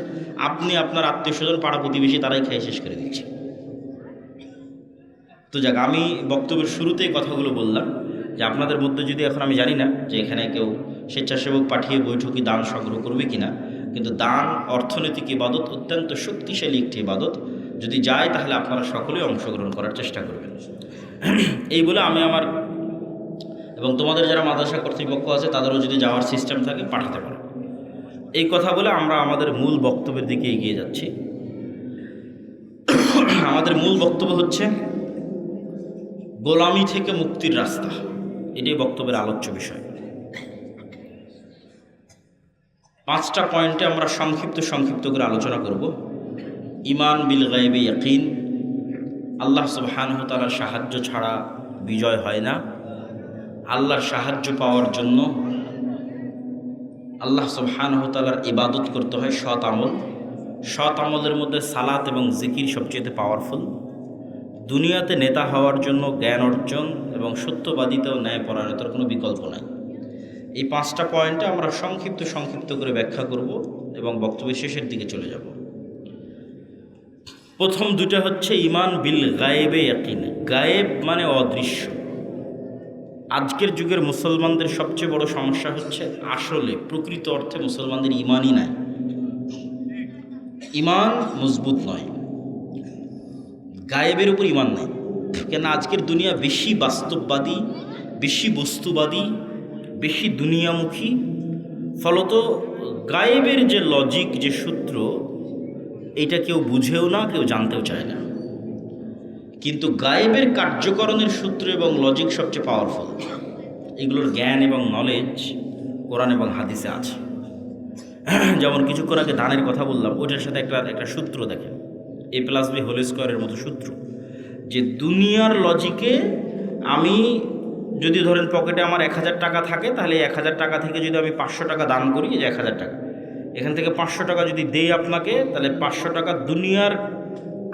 আপনি আপনার আত্মীয় স্বজন পাড়া প্রতিবেশী তারাই খেয়ে শেষ করে দিচ্ছে। তো যাক, আমি বক্তব্যের শুরুতেই কথাগুলো বললাম যে আপনাদের মধ্যে যদি এখন, আমি জানি না যে এখানে কেউ স্বেচ্ছাসেবক পাঠিয়ে বৈঠকি দান সংগ্রহ করবে কিনা, কিন্তু দান অর্থনৈতিক ইবাদত, অত্যন্ত শক্তিশালী একটি ইবাদত। যদি যায় তাহলে আপনারা সকলেই অংশগ্রহণ করার চেষ্টা করবেন। এই বলে আমি আমার এবং তোমাদের যারা মাদ্রাসা কর্তৃপক্ষ আছে তাদেরও যদি যাওয়ার সিস্টেম থাকে পাঠাতে পারো। এই কথা বলে আমরা আমাদের মূল বক্তব্যের দিকে এগিয়ে যাচ্ছি। আমাদের মূল বক্তব্য হচ্ছে গোলামি থেকে মুক্তির রাস্তা। এটাই বক্তব্যের আলোচ্য বিষয়। 5টা পয়েন্টে আমরা সংক্ষিপ্ত করে আলোচনা করব। ঈমান বিল গায়বে ইয়াকিন, আল্লাহ সুবহানাহু ওয়া তাআলার সাহায্য ছাড়া বিজয় হয় না। আল্লাহর সাহায্য পাওয়ার জন্য আল্লাহ সুবহানাহু ওয়া তাআলার ইবাদত করতে হয়, সৎ আমল। সৎ আমলের মধ্যে সালাত এবং জিকির সবচেয়ে পাওয়ারফুল। দুনিয়াতে নেতা হওয়ার জন্য জ্ঞান অর্জন এবং সত্যবাদিতা ও ন্যায়পরায়ণতার কোনো বিকল্প নাই। এই 5টা পয়েন্টে আমরা সংক্ষিপ্ত করে ব্যাখ্যা করব এবং বক্তব্যের শেষের দিকে চলে যাব। প্রথম দুটো হচ্ছে ঈমান বিল গায়েবে ইয়াকিন। গায়েব মানে অদৃশ্য। আজকের যুগের মুসলমানদের সবচেয়ে বড় সমস্যা হচ্ছে আসলে প্রকৃত অর্থে মুসলমানদের ঈমানই নাই, ঈমান মজবুত নয়, গায়েবের উপর ঈমান নাই। কেন? আজকের দুনিয়া বেশি বাস্তববাদী, বেশি বস্তুবাদী, বেশি দুনিয়ামুখী। ফলত গায়েবের যে লজিক, যে সূত্র, এটা কেউ বুঝেও না, কেউ জানতেও চায় না। কিন্তু গায়েবের কার্যকরণের সূত্র এবং লজিক সবচেয়ে পাওয়ারফুল। এগুলোর জ্ঞান এবং নলেজ কোরআন এবং হাদিসে আছে। যেমন কিছুক্ষণ আগে দানের কথা বললাম, ওটার সাথে একটা সূত্র দেখেন, a+b² মতো সূত্র, যে দুনিয়ার লজিকে আমি যদি ধরেন পকেটে আমার 1000 টাকা থাকে, তাহলে 1000 টাকা থেকে যদি আমি 500 টাকা দান করি, যে 1000 টাকা, এখান থেকে 500 টাকা যদি দেই আপনাকে, তাহলে 500 টাকা দুনিয়ার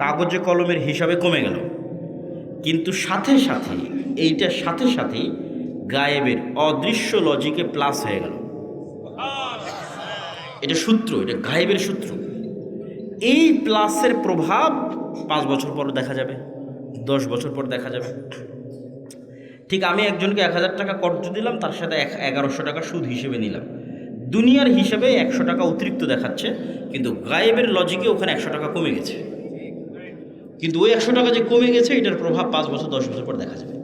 কাগজে কলমের হিসাবে কমে গেল। কিন্তু সাথে সাথে গায়েবের অদৃশ্য লজিকে প্লাস হয়ে গেল। এটা সূত্র, এটা গায়েবের সূত্র। এই প্লাসের প্রভাব 5 বছর পর দেখা যাবে, 10 বছর পর দেখা যাবে। ঠিক আমি একজনকে 1000 টাকা কর্জ দিলাম, তার সাথে 1100 টাকা সুদ হিসেবে নিলাম। দুনিয়ার হিসেবে 100 টাকা অতিরিক্ত দেখাচ্ছে, কিন্তু গায়েবের লজিকে ওখানে 100 টাকা কমে গেছে। কিন্তু ওই 100 টাকা যে কমে গেছে, এটার প্রভাব 5 বছর 10 বছর পর দেখা যাবে।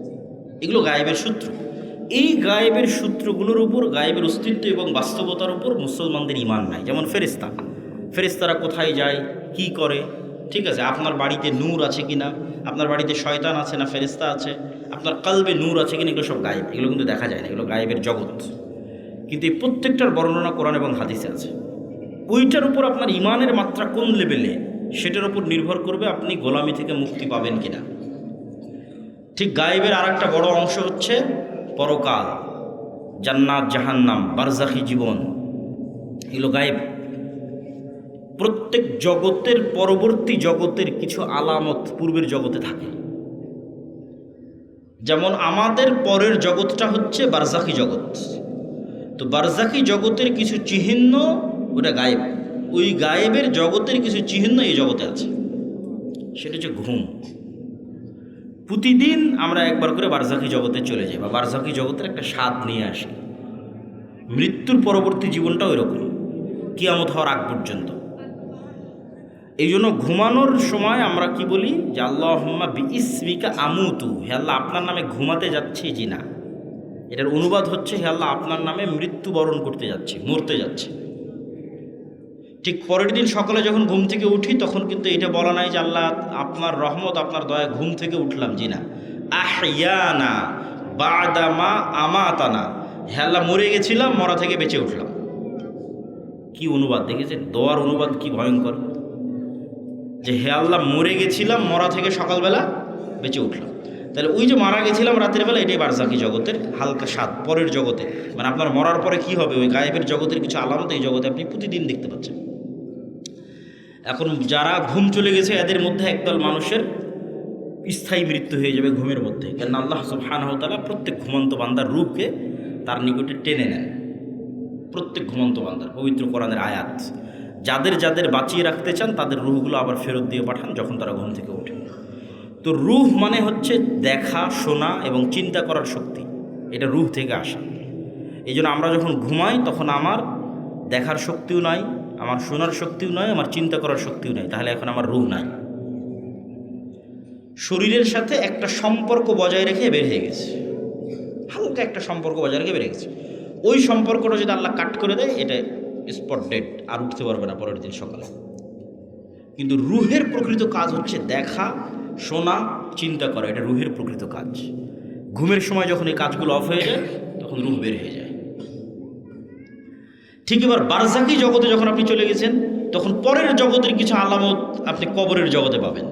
এগুলো গায়েবের সূত্র। এই গায়েবের সূত্রগুলোর উপর, গায়েবের অস্তিত্ব এবং বাস্তবতার উপর মুসলমানদের ঈমান নাই। যেমন ফেরেশতারা কোথায় যায়, কি করে, ঠিক আছে, আপনার বাড়িতে নূর আছে কিনা, আপনার বাড়িতে শয়তান আছে না ফেরেশতা আছে, আপনার কলবে নূর আছে কিনা, এগুলো সব গায়েব। এগুলো কিন্তু দেখা যায় না, এগুলো গায়েবের জগৎ। কিন্তু এই প্রত্যেকটার বর্ণনা কোরআন এবং হাদিসে আছে। ওইটার উপর আপনার ঈমানের মাত্রা কোন লেভেলে, সেটার উপর নির্ভর করবে আপনি গোলামি থেকে মুক্তি পাবেন কিনা। ঠিক গায়েবের আরেকটা বড় অংশ হচ্ছে পরকাল, জান্নাত, জাহান্নাম, বারজাখী জীবন। এগুলো গায়েব। প্রত্যেক জগতের পরবর্তী জগতের কিছু আলামত পূর্বের জগতে থাকে। যেমন আমাদের পরের জগৎটা হচ্ছে বারজাখী জগৎ। তো বারজাখী জগতের কিছু চিহ্ন, ওটা গায়েব। ওই গায়েবের জগতের কিছু চিহ্ন এই জগতে আছে। সেটা হচ্ছে ঘুম। প্রতিদিন আমরা একবার করে বারজাখী জগতে চলে যাই, বা বারজাখী জগতের একটা স্বাদ নিয়ে আসি। মৃত্যুর পরবর্তী জীবনটাও এরকম, কিয়ামত হওয়ার আগ পর্যন্ত। এই জন্য ঘুমানোর সময় আমরা কি বলি, যে আল্লাহুম্মা বিইসমিকা আমুতু, হে আল্লাহ আপনার নামে ঘুমাতে যাচ্ছি। জি না, এটার অনুবাদ হচ্ছে হে আল্লাহ আপনার নামে মৃত্যুবরণ করতে যাচ্ছি, মরতে যাচ্ছি। ঠিক পরের দিন সকালে যখন ঘুম থেকে উঠি, তখন কিন্তু এটা বলা নাই যে আল্লাহ আপনার রহমত, আপনার দয়া, ঘুম থেকে উঠলাম। জি না, আহইয়ানা বাদা মা আমাতানা, হে আল্লাহ মরে গেছিলাম, মরা থেকে বেঁচে উঠলাম। কি অনুবাদ দেখেছেন? দোয়ার অনুবাদ কি ভয়ঙ্কর। যে হে আল্লাহ মরে গেছিলাম, মরা থেকে সকালবেলা বেঁচে উঠলাম। তাহলে ওই যে মারা গেছিলাম রাতের বেলা, এটাই বারজাকি জগতের হালকা স্বাদ, পরের জগতে। মানে আপনার মরার পরে কি হবে, ওই গায়েবের জগতের কিছু আলামত এই জগতে আপনি প্রতিদিন দেখতে পাচ্ছেন। এখন যারা ঘুম চলে গেছে এদের মধ্যে একদল মানুষের স্থায়ী মৃত্যু হয়ে যাবে ঘুমের মধ্যে, কেন আল্লাহ সুবহানাহু ওয়া তাআলা প্রত্যেক ঘুমন্ত বান্দার রূহকে তার নিকটে টেনে নেন। প্রত্যেক ঘুমন্ত বান্দার পবিত্র কোরআনের আয়াত, যাদের যাদের বাঁচিয়ে রাখতে চান তাদের রূহগুলো আবার ফেরত দিয়ে পাঠান যখন তারা ঘুম থেকে ওঠে। তো রূহ মানে হচ্ছে দেখা, শোনা এবং চিন্তা করার শক্তি, এটা রূহ থেকে আসা। এই জন্য আমরা যখন ঘুমাই তখন আমার দেখার শক্তিও নাই, আমার শোনার শক্তিও নাই, আমার চিন্তা করার শক্তিও নাই, তাহলে এখন আমার রূহ নাই। শরীরের সাথে একটা সম্পর্ক বজায় রেখে বের হয়ে গেছে, হালকা একটা সম্পর্ক বজায় রেখে বের গেছে। ওই সম্পর্কটা যদি আল্লাহ কাট করে দেয়, এটা স্পট ডেড, আর উঠতে পারবে না পরের দিন সকালে। কিন্তু রুহের প্রকৃত কাজ হচ্ছে দেখা, শোনা, চিন্তা করা, এটা রুহের প্রকৃত কাজ। ঘুমের সময় যখন এই কাজগুলো অফ হয়ে যায় তখন রুহ বের হয়ে যায়। ঠিক এবার বারজাকি জগতে যখন আপনি চলে গেছেন, তখন পরের জগতের কিছু আলামত আপনি কবরের জগতে পাবেন।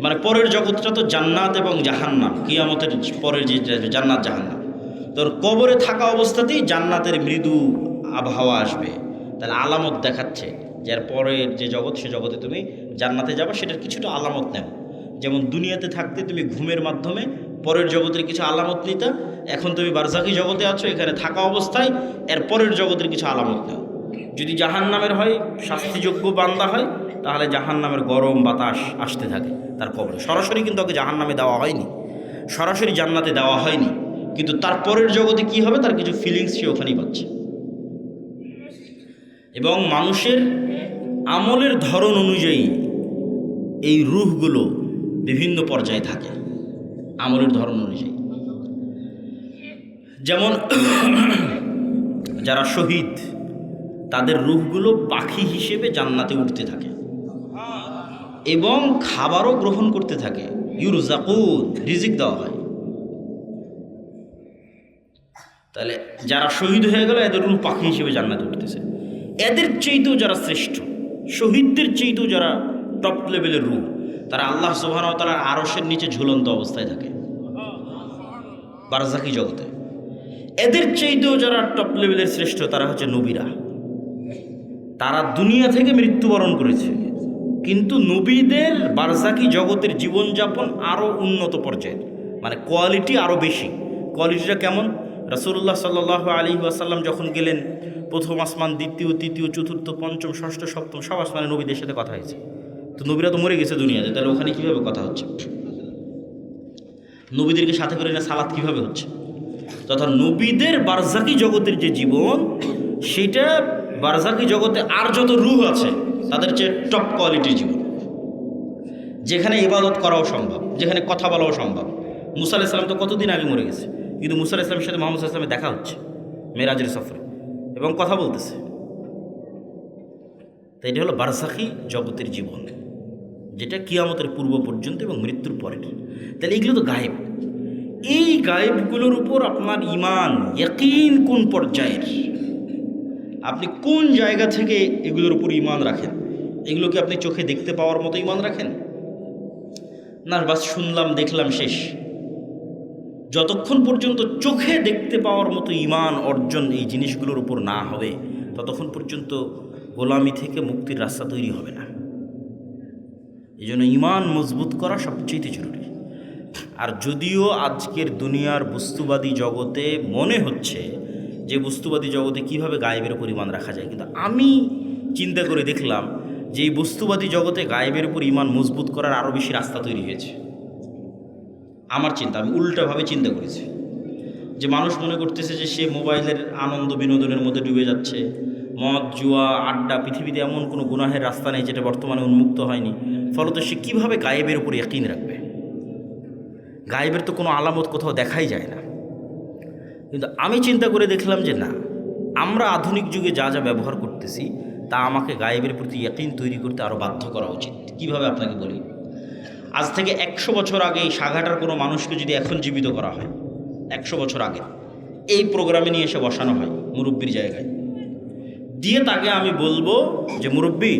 মানে পরের জগৎটা তো জান্নাত এবং জাহান্নাম, কিয়ামতের পরের যে জান্নাত জাহান্নাম, তো কবরে থাকা অবস্থাতেই জান্নাতের মৃদু আবহাওয়া আসবে। তাহলে আলামত দেখাচ্ছে যে এর পরের যে জগৎ, সে জগতে তুমি জান্নাতে যাবে, সেটার কিছুটা আলামত নেও। যেমন দুনিয়াতে থাকতে তুমি ঘুমের মাধ্যমে পরের জগতের কিছু আলামত নিতা, এখন তুমি বারজাকি জগতে আছো, এখানে থাকা অবস্থায় এর পরের জগতের কিছু আলামত নেও। যদি জাহান্নামের হয়, শাস্তিযোগ্য বান্দা হয়, তাহলে জাহান্নামের গরম বাতাস আসতে থাকে তার কবরে। সরাসরি কিন্তু ওকে জাহান্নামে দেওয়া হয়নি, সরাসরি জান্নাতে দেওয়া হয়নি, কিন্তু তার পরের জগতে কি হবে তার কিছু ফিলিংস সে ওখানেই পাচ্ছে। এবং মানুষের আমলের ধরন অনুযায়ী এই রূহগুলো বিভিন্ন পর্যায়ে থাকে, আমলের ধরন অনুযায়ী। যেমন যারা শহীদ, তাদের রূহগুলো পাখি হিসেবে জান্নাতে উঠতে থাকে এবং খাবারও গ্রহণ করতে থাকে। ইউরজাকুন, রিজিক দেওয়া হয়। তাহলে যারা শহীদ হয়ে গেল, এদের রূহ পাখি হিসেবে জান্নাতে উঠতেছে। এদের চেয়েতেও যারা শ্রেষ্ঠ, শহীদদের চেয়েতেও যারা টপ লেভেলের রূহ, তারা আল্লাহ সুবহানাহু ওয়া তাআলার আরশের নিচে ঝুলন্ত অবস্থায় থাকে বারজাকি জগতে। এদের চেয়েতেও যারা টপ লেভেলের শ্রেষ্ঠ, তারা হচ্ছে নবীরা। তারা দুনিয়া থেকে মৃত্যুবরণ করেছে, কিন্তু নবীদের বারজাকি জগতের জীবনযাপন আরও উন্নত পর্যায়ের, মানে কোয়ালিটি আরও বেশি। কোয়ালিটিটা কেমন? রাসূলুল্লাহ সাল্লাল্লাহু আলাইহি ওয়াসাল্লাম যখন গেলেন, প্রথম আসমান, দ্বিতীয়, তৃতীয়, চতুর্থ, পঞ্চম, ষষ্ঠ, সপ্তম, সব আসমানে নবীদের সাথে কথা হয়েছে। তো নবীরা তো মরে গেছে দুনিয়াতে, তাহলে ওখানে কীভাবে কথা হচ্ছে? নবীদেরকে সাথে করে না সালাত কীভাবে হচ্ছে? তথা নবীদের বারজাকি জগতের যে জীবন, সেটা বারজাকি জগতে আর যত রূহ আছে তাদের চেয়ে টপ কোয়ালিটির জীবন, যেখানে ইবাদত করাও সম্ভব, যেখানে কথা বলাও সম্ভব। মুসা আলাইহিস সালাম তো কতদিন আগে মরে গেছে, কিন্তু মুসা আলাইহিস সালামের সাথে মুহাম্মদ সাল্লাল্লাহু আলাইহি ওয়াসাল্লামের দেখা হচ্ছে মেরাজের সফরে এবং কথা বলতেছে। তাই এটা হলো বারজাকি জগতের জীবন, যেটা কিয়ামতের পূর্ব পর্যন্ত এবং মৃত্যুর পরের। তাহলে এইগুলো তো গায়েব। এই গায়েবগুলোর উপর আপনার ঈমান, ইয়াকিন কোন পর্যায়ের, আপনি কোন জায়গা থেকে এগুলোর উপর ঈমান রাখেন? এগুলো কি আপনি চোখে দেখতে পাওয়ার মতো ঈমান রাখেন, না বাস শুনলাম দেখলাম শেষ? যতক্ষণ পর্যন্ত চোখে দেখতে পাওয়ার মতো ঈমান অর্জন এই জিনিসগুলোর উপর না হবে, ততক্ষণ পর্যন্ত গোলামি থেকে মুক্তির রাস্তা তৈরি হবে না। এই জন্য ঈমান মজবুত করা সবচেয়ে জরুরি। আর যদিও আজকের দুনিয়ার বস্তুবাদী জগতে মনে হচ্ছে যে বস্তুবাদী জগতে কিভাবে গায়েবের উপর ঈমান রাখা যায়, কিন্তু আমি চিন্তা করে দেখলাম যে এই বস্তুবাদী জগতে গায়েবের উপর ঈমান মজবুত করার আরও বেশি রাস্তা তৈরি হয়েছে। আমার চিন্তা, আমি উল্টাভাবে চিন্তা করেছি যে মানুষ মনে করতেছে যে সে মোবাইলের আনন্দ বিনোদনের মধ্যে ডুবে যাচ্ছে, মদ, জুয়া, আড্ডা, পৃথিবীতে এমন কোনো গুনাহের রাস্তা নেই যেটা বর্তমানে উন্মুক্ত হয়নি। ফলত সে কীভাবে গায়েবের উপর ইয়াকিন রাখবে? গায়েবের তো কোনো আলামত কোথাও দেখাই যায় না। কিন্তু আমি চিন্তা করে দেখলাম যে না, আমরা আধুনিক যুগে যা যা ব্যবহার করতেছি তা আমাকে গায়েবের প্রতি ইয়াকিন তৈরি করতে আরও বাধ্য করা উচিত। কিভাবে আপনাকে বলি, আজ থেকে 100 বছর আগে এই সাঘাটার কোনো মানুষকে যদি এখন জীবিত করা হয়, 100 বছর আগে এই প্রোগ্রামে নিয়ে এসে বসানো হয় মুরব্বির জায়গায় দিয়ে, তাকে আমি বলবো যে মুরব্বি,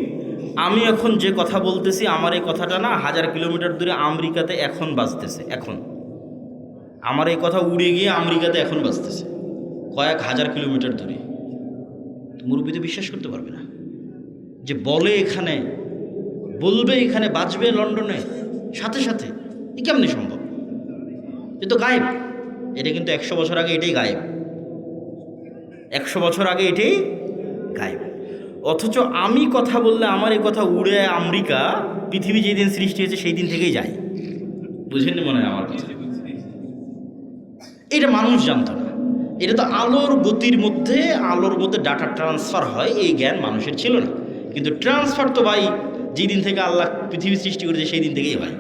আমি এখন যে কথা বলতেছি আমার এই কথাটা না 1000 কিলোমিটার দূরে আমেরিকাতে এখন বাজতেছে। এখন আমার এই কথা উড়ে গিয়ে আমেরিকাতে এখন বাজতেছে, কয়েক হাজার কিলোমিটার দূরে। মুরব্বী তো বিশ্বাস করতে পারবে না যে বলে এখানে, বলবে এখানে, বাজবে লন্ডনে সাথে সাথে। এ কেমনি সম্ভব? এ তো গায়েব। এটা কিন্তু 100 বছর আগে এটাই গায়েব, 100 বছর আগে এটাই গায়েব। অথচ আমি কথা বললে আমার এই কথা উড়ে আমেরিকা, পৃথিবী যেদিন সৃষ্টি হয়েছে সেই দিন থেকেই যায়। বুঝেন মনে হয় আমার কথা? এটা মানুষ জানতো না। এটা তো আলোর গতির মধ্যে, আলোর মধ্যে ডাটা ট্রান্সফার হয়, এই জ্ঞান মানুষের ছিল না। কিন্তু ট্রান্সফার তো ভাই যেদিন থেকে আল্লাহ পৃথিবী সৃষ্টি করেছে সেই দিন থেকেই হয়।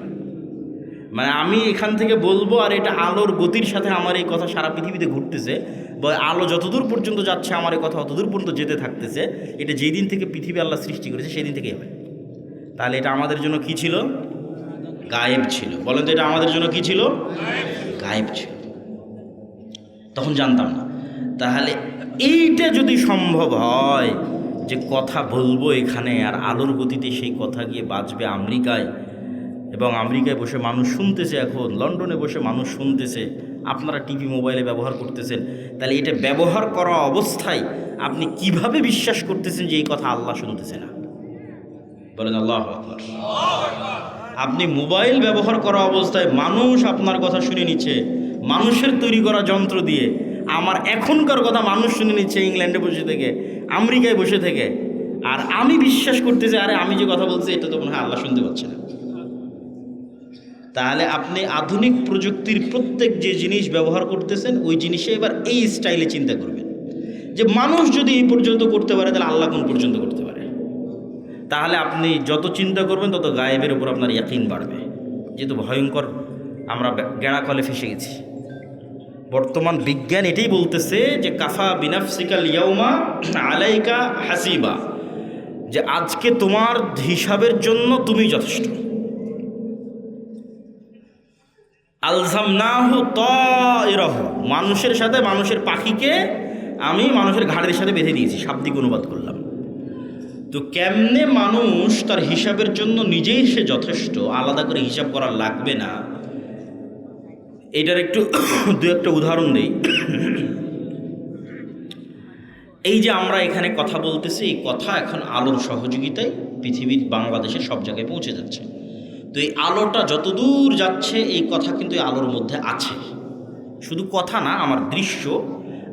মানে আমি এখান থেকে বলবো আর এটা আলোর গতির সাথে আমার এই কথা সারা পৃথিবীতে ঘুরতেছে, বা আলো যতদূর পর্যন্ত যাচ্ছে আমার এই কথা অতদূর পর্যন্ত যেতে থাকতেছে। এটা যেই দিন থেকে পৃথিবী আল্লাহ সৃষ্টি করেছে সেই দিন থেকেই হয়। তাহলে এটা আমাদের জন্য কি ছিল? গায়েব ছিল। বলেন তো এটা আমাদের জন্য কি ছিল? গায়েব ছিল, তখন জানতাম না। তাহলে এইটা যদি সম্ভব হয় যে কথা বলবো এখানে আর আলোর গতিতে সেই কথা গিয়ে বাজবে আমেরিকায়, এবং আমেরিকায় বসে মানুষ শুনতেছে, এখন লন্ডনে বসে মানুষ শুনতেছে, আপনারা টিভি মোবাইলে ব্যবহার করতেছেন, তাহলে এটা ব্যবহার করা অবস্থায় আপনি কিভাবে বিশ্বাস করতেছেন যে এই কথা আল্লাহ শুনতেছে না? বলেন আল্লাহু আকবার। আপনি মোবাইল ব্যবহার করা অবস্থায় মানুষ আপনার কথা শুনে নিচ্ছে, মানুষের তৈরি করা যন্ত্র দিয়ে। আমার এখনকার কথা মানুষ শুনে নিচ্ছে ইংল্যান্ডে বসে থেকে, আমেরিকায় বসে থেকে, আর আমি বিশ্বাস করতেছি আরে আমি যে কথা বলছি এটা তো মনে হয় আল্লাহ শুনতে পাচ্ছে না। তাহলে আপনি আধুনিক প্রযুক্তির প্রত্যেক যে জিনিস ব্যবহার করতেছেন ওই জিনিসে এবার এই স্টাইলে চিন্তা করবেন যে মানুষ যদি এই পর্যন্ত করতে পারে তাহলে আল্লাহ কোন পর্যন্ত করতে পারে। তাহলে আপনি যত চিন্তা করবেন তত গায়েবের উপর আপনার ইয়াকিন বাড়বে। যেহেতু ভয়ঙ্কর আমরা গেঁড়া কলে ফেসে গেছি। বর্তমান বিজ্ঞান এটাই বলতেছে যে কাফা বিনাফসিকাল ইয়াউমা আলাইকা হাসিবা, যে আজকে তোমার হিসাবের জন্য তুমি যথেষ্ট। আলজামনাহু তায়রাহু, মানুষের সাথে মানুষের পাখিকে আমি মানুষের ঘাড়ের সাথে বেঁধে দিয়েছি, শাব্দিক অনুবাদ করলাম। তো কেমনে মানুষ তার হিসাবের জন্য নিজেই সে যথেষ্ট, আলাদা করে হিসাব করা লাগবে না, এটার একটু দু একটা উদাহরণ দেই। এই যে আমরা এখানে কথা বলতেছি, এই কথা এখন আলোর সহযোগিতায় পৃথিবীর বাংলাদেশের সব জায়গায় পৌঁছে যাচ্ছে। তো এই আলোটা যতদূর যাচ্ছে এই কথা কিন্তু এই আলোর মধ্যে আছে। শুধু কথা না, আমার দৃশ্য,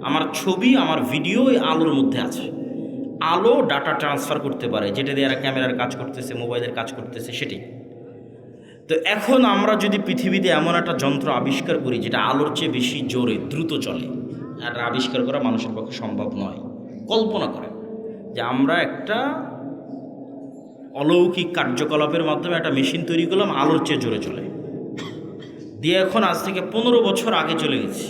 আমার ছবি, আমার ভিডিও এই আলোর মধ্যে আছে। আলো ডাটা ট্রান্সফার করতে পারে, যেটা দিয়ে এরা ক্যামেরার কাজ করতেছে, মোবাইলের কাজ করতেছে, সেটাই। তো এখন আমরা যদি পৃথিবীতে এমন একটা যন্ত্র আবিষ্কার করি যেটা আলোর চেয়ে বেশি জোরে দ্রুত চলে, আর আবিষ্কার করা মানুষের পক্ষে সম্ভব নয়। কল্পনা করেন যে আমরা একটা অলৌকিক কার্যকলাপের মাধ্যমে একটা মেশিন তৈরি করলাম, আলোর চেয়ে জোরে চলে, দিয়ে এখন আজ থেকে 15 বছর আগে চলে গেছি,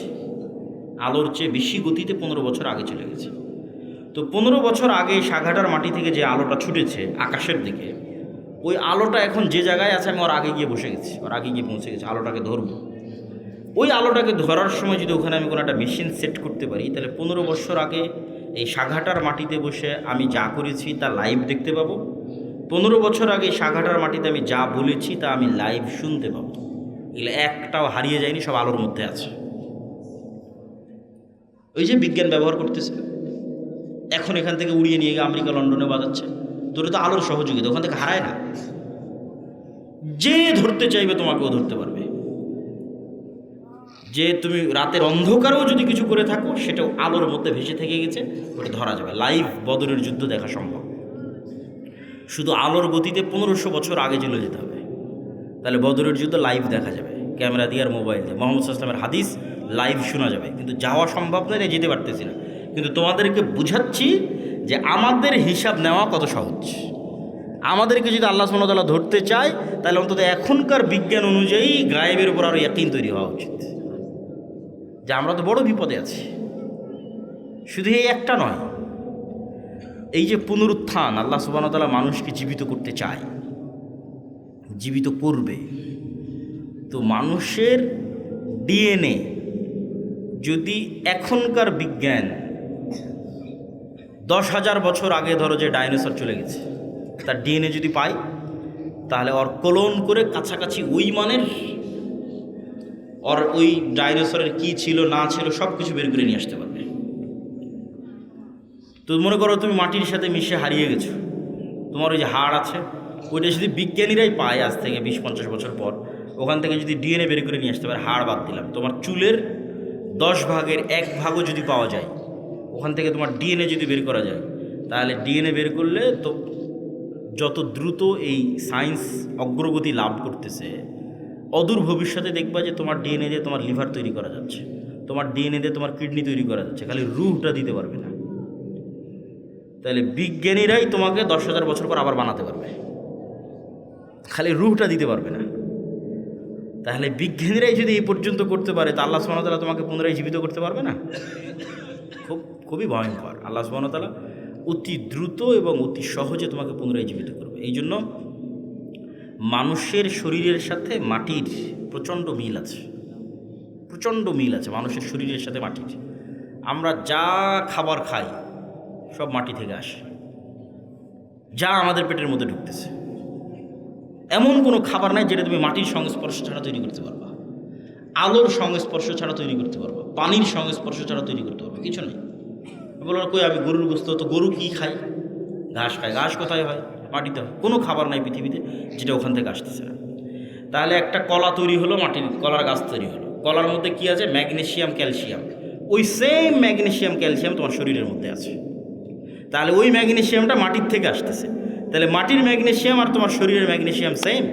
আলোর চেয়ে বেশি গতিতে 15 বছর আগে চলে গেছে। তো 15 বছর আগে সাঘাটার মাটি থেকে যে আলোটা ছুটেছে আকাশের দিকে, ওই আলোটা এখন যে জায়গায় আছে আমি ওর আগে গিয়ে বসে গেছি, ওর আগে গিয়ে পৌঁছে গেছি, আলোটাকে ধরবো। ওই আলোটাকে ধরার সময় যদি ওখানে আমি কোনো একটা মেশিন সেট করতে পারি, তাহলে 15 বছর আগে এই সাঘাটার মাটিতে বসে আমি যা করেছি তা লাইভ দেখতে পাবো। 15 বছর আগে সাঘাটার মাটিতে আমি যা বলেছি তা আমি লাইভ শুনতে পাবো। এগুলো একটাও হারিয়ে যায়নি, সব আলোর মধ্যে আছে। ওই যে বিজ্ঞান ব্যবহার করতেছে, এখন এখান থেকে উড়িয়ে নিয়ে গিয়ে আমেরিকা লন্ডনে বাজাচ্ছে, তোরা তো আলোর সহযোগিতা, ওখান থেকে হারায় না। যে ধরতে চাইবে তোমাকেও ধরতে পারবে। যে তুমি রাতের অন্ধকারেও যদি কিছু করে থাকো সেটাও আলোর মধ্যে ভেসে থেকে গেছে, ওটা ধরা যাবে। লাইভ বদরের যুদ্ধ দেখা সম্ভব। শুধু আলোর গতিতে 1500 বছর আগে চলে যেতে হবে, তাহলে বদরের যুদ্ধ লাইভ দেখা যাবে ক্যামেরা দিয়ে আর মোবাইল দিয়ে। মুহাম্মদ সাল্লাল্লাহু আলাইহি ওয়াসাল্লামের হাদিস লাইভ শোনা যাবে, কিন্তু যাওয়া সম্ভব নয়, যেতে পারতেছি না। কিন্তু তোমাদেরকে বুঝাচ্ছি যে আমাদের হিসাব নেওয়া কত সহজ। আমাদেরকে যদি আল্লাহ সুবহানাহু ওয়া তাআলা ধরতে চায় তাহলে অন্তত এখনকার বিজ্ঞান অনুযায়ী গায়েবের উপর আরও ইয়াকিন তৈরি হওয়া উচিত যে আমরা তো বড় বিপদে আছি। শুধু এই একটা নয়, এই যে পুনরুত্থান, আল্লাহ সুবহানাহু ওয়া তাআলা মানুষকে জীবিত করতে চায়, জীবিত করবে। তো মানুষের ডিএনএ যদি এখনকার বিজ্ঞান 10,000 বছর আগে ধরো যে ডাইনোসর চলে গেছে, তার ডিএনএ যদি পাই, তাহলে ওর ক্লোন করে কাছাকাছি ওই মানের ওর ওই ডাইনোসরের কী ছিল না ছিল সব কিছু বের করে নিয়ে আসতে পারবে। তো মনে করো তুমি মাটির সাথে মিশে হারিয়ে গেছো, তোমার ওই যে হাড় আছে ওইটা যদি বিজ্ঞানীরাই পায় আজ থেকে 20-50 বছর পর, ওখান থেকে যদি ডিএনএ বের করে নিয়ে আসতে পারে, হাড় বাদ দিলাম, তোমার চুলের 10 ভাগের 1 ভাগও যদি পাওয়া যায়, ওখান থেকে তোমার ডিএনএ যদি বের করা যায়, তাহলে ডিএনএ বের করলে তো যত দ্রুত এই সায়েন্স অগ্রগতি লাভ করতেছে, অদূর ভবিষ্যতে দেখবা যে তোমার ডিএনএ দিয়ে তোমার লিভার তৈরি করা যাচ্ছে, তোমার ডিএনএ দিয়ে তোমার কিডনি তৈরি করা যাচ্ছে, খালি রুহটা দিতে পারবে না। তাহলে বিজ্ঞানীরাই তোমাকে 10,000 বছর পর আবার বানাতে পারবে, খালি রুহটা দিতে পারবে না। তাহলে বিজ্ঞানীরাই যদি এই পর্যন্ত করতে পারে, তা আল্লাহ সুবহানাহু ওয়া তাআলা তোমাকে পুনরায় জীবিত করতে পারবে না? খুবই ভয়ঙ্কর। আল্লাহ সুবহানাহু ওয়া তাআলা অতি দ্রুত এবং অতি সহজে তোমাকে পুনরায় জীবিত করবে। এই জন্য মানুষের শরীরের সাথে মাটির প্রচণ্ড মিল আছে, প্রচণ্ড মিল আছে মানুষের শরীরের সাথে মাটির। আমরা যা খাবার খাই সব মাটি থেকে আসে, যা আমাদের পেটের মধ্যে ঢুকতেছে, এমন কোনো খাবার নাই যেটা তুমি মাটির সংস্পর্শ ছাড়া তৈরি করতে পারবা, আলোর সংস্পর্শ ছাড়া তৈরি করতে পারবা, পানির সংস্পর্শ ছাড়া তৈরি করতে পারবা, কিছু নেই। বলো কই আমি গরুর গোস্ত, তো গরু কি খায়? ঘাস খায়। ঘাস কোথায় হয়? মাটিতে হয়। কোনো খাবার নাই পৃথিবীতে যেটা ওখান থেকে আসতেছে না। তাহলে একটা কলা তৈরি হলো, মাটির কলার গাছ তৈরি হলো, কলার মধ্যে কি আছে? Magnesium, calcium. ওই সেম ম্যাগনেসিয়াম ক্যালসিয়াম তোমার শরীরের মধ্যে আছে। তাহলে ওই ম্যাগনেসিয়ামটা মাটির থেকে আসতেছে। তাহলে মাটির ম্যাগনেসিয়াম আর তোমার শরীরের ম্যাগনেসিয়াম সেম।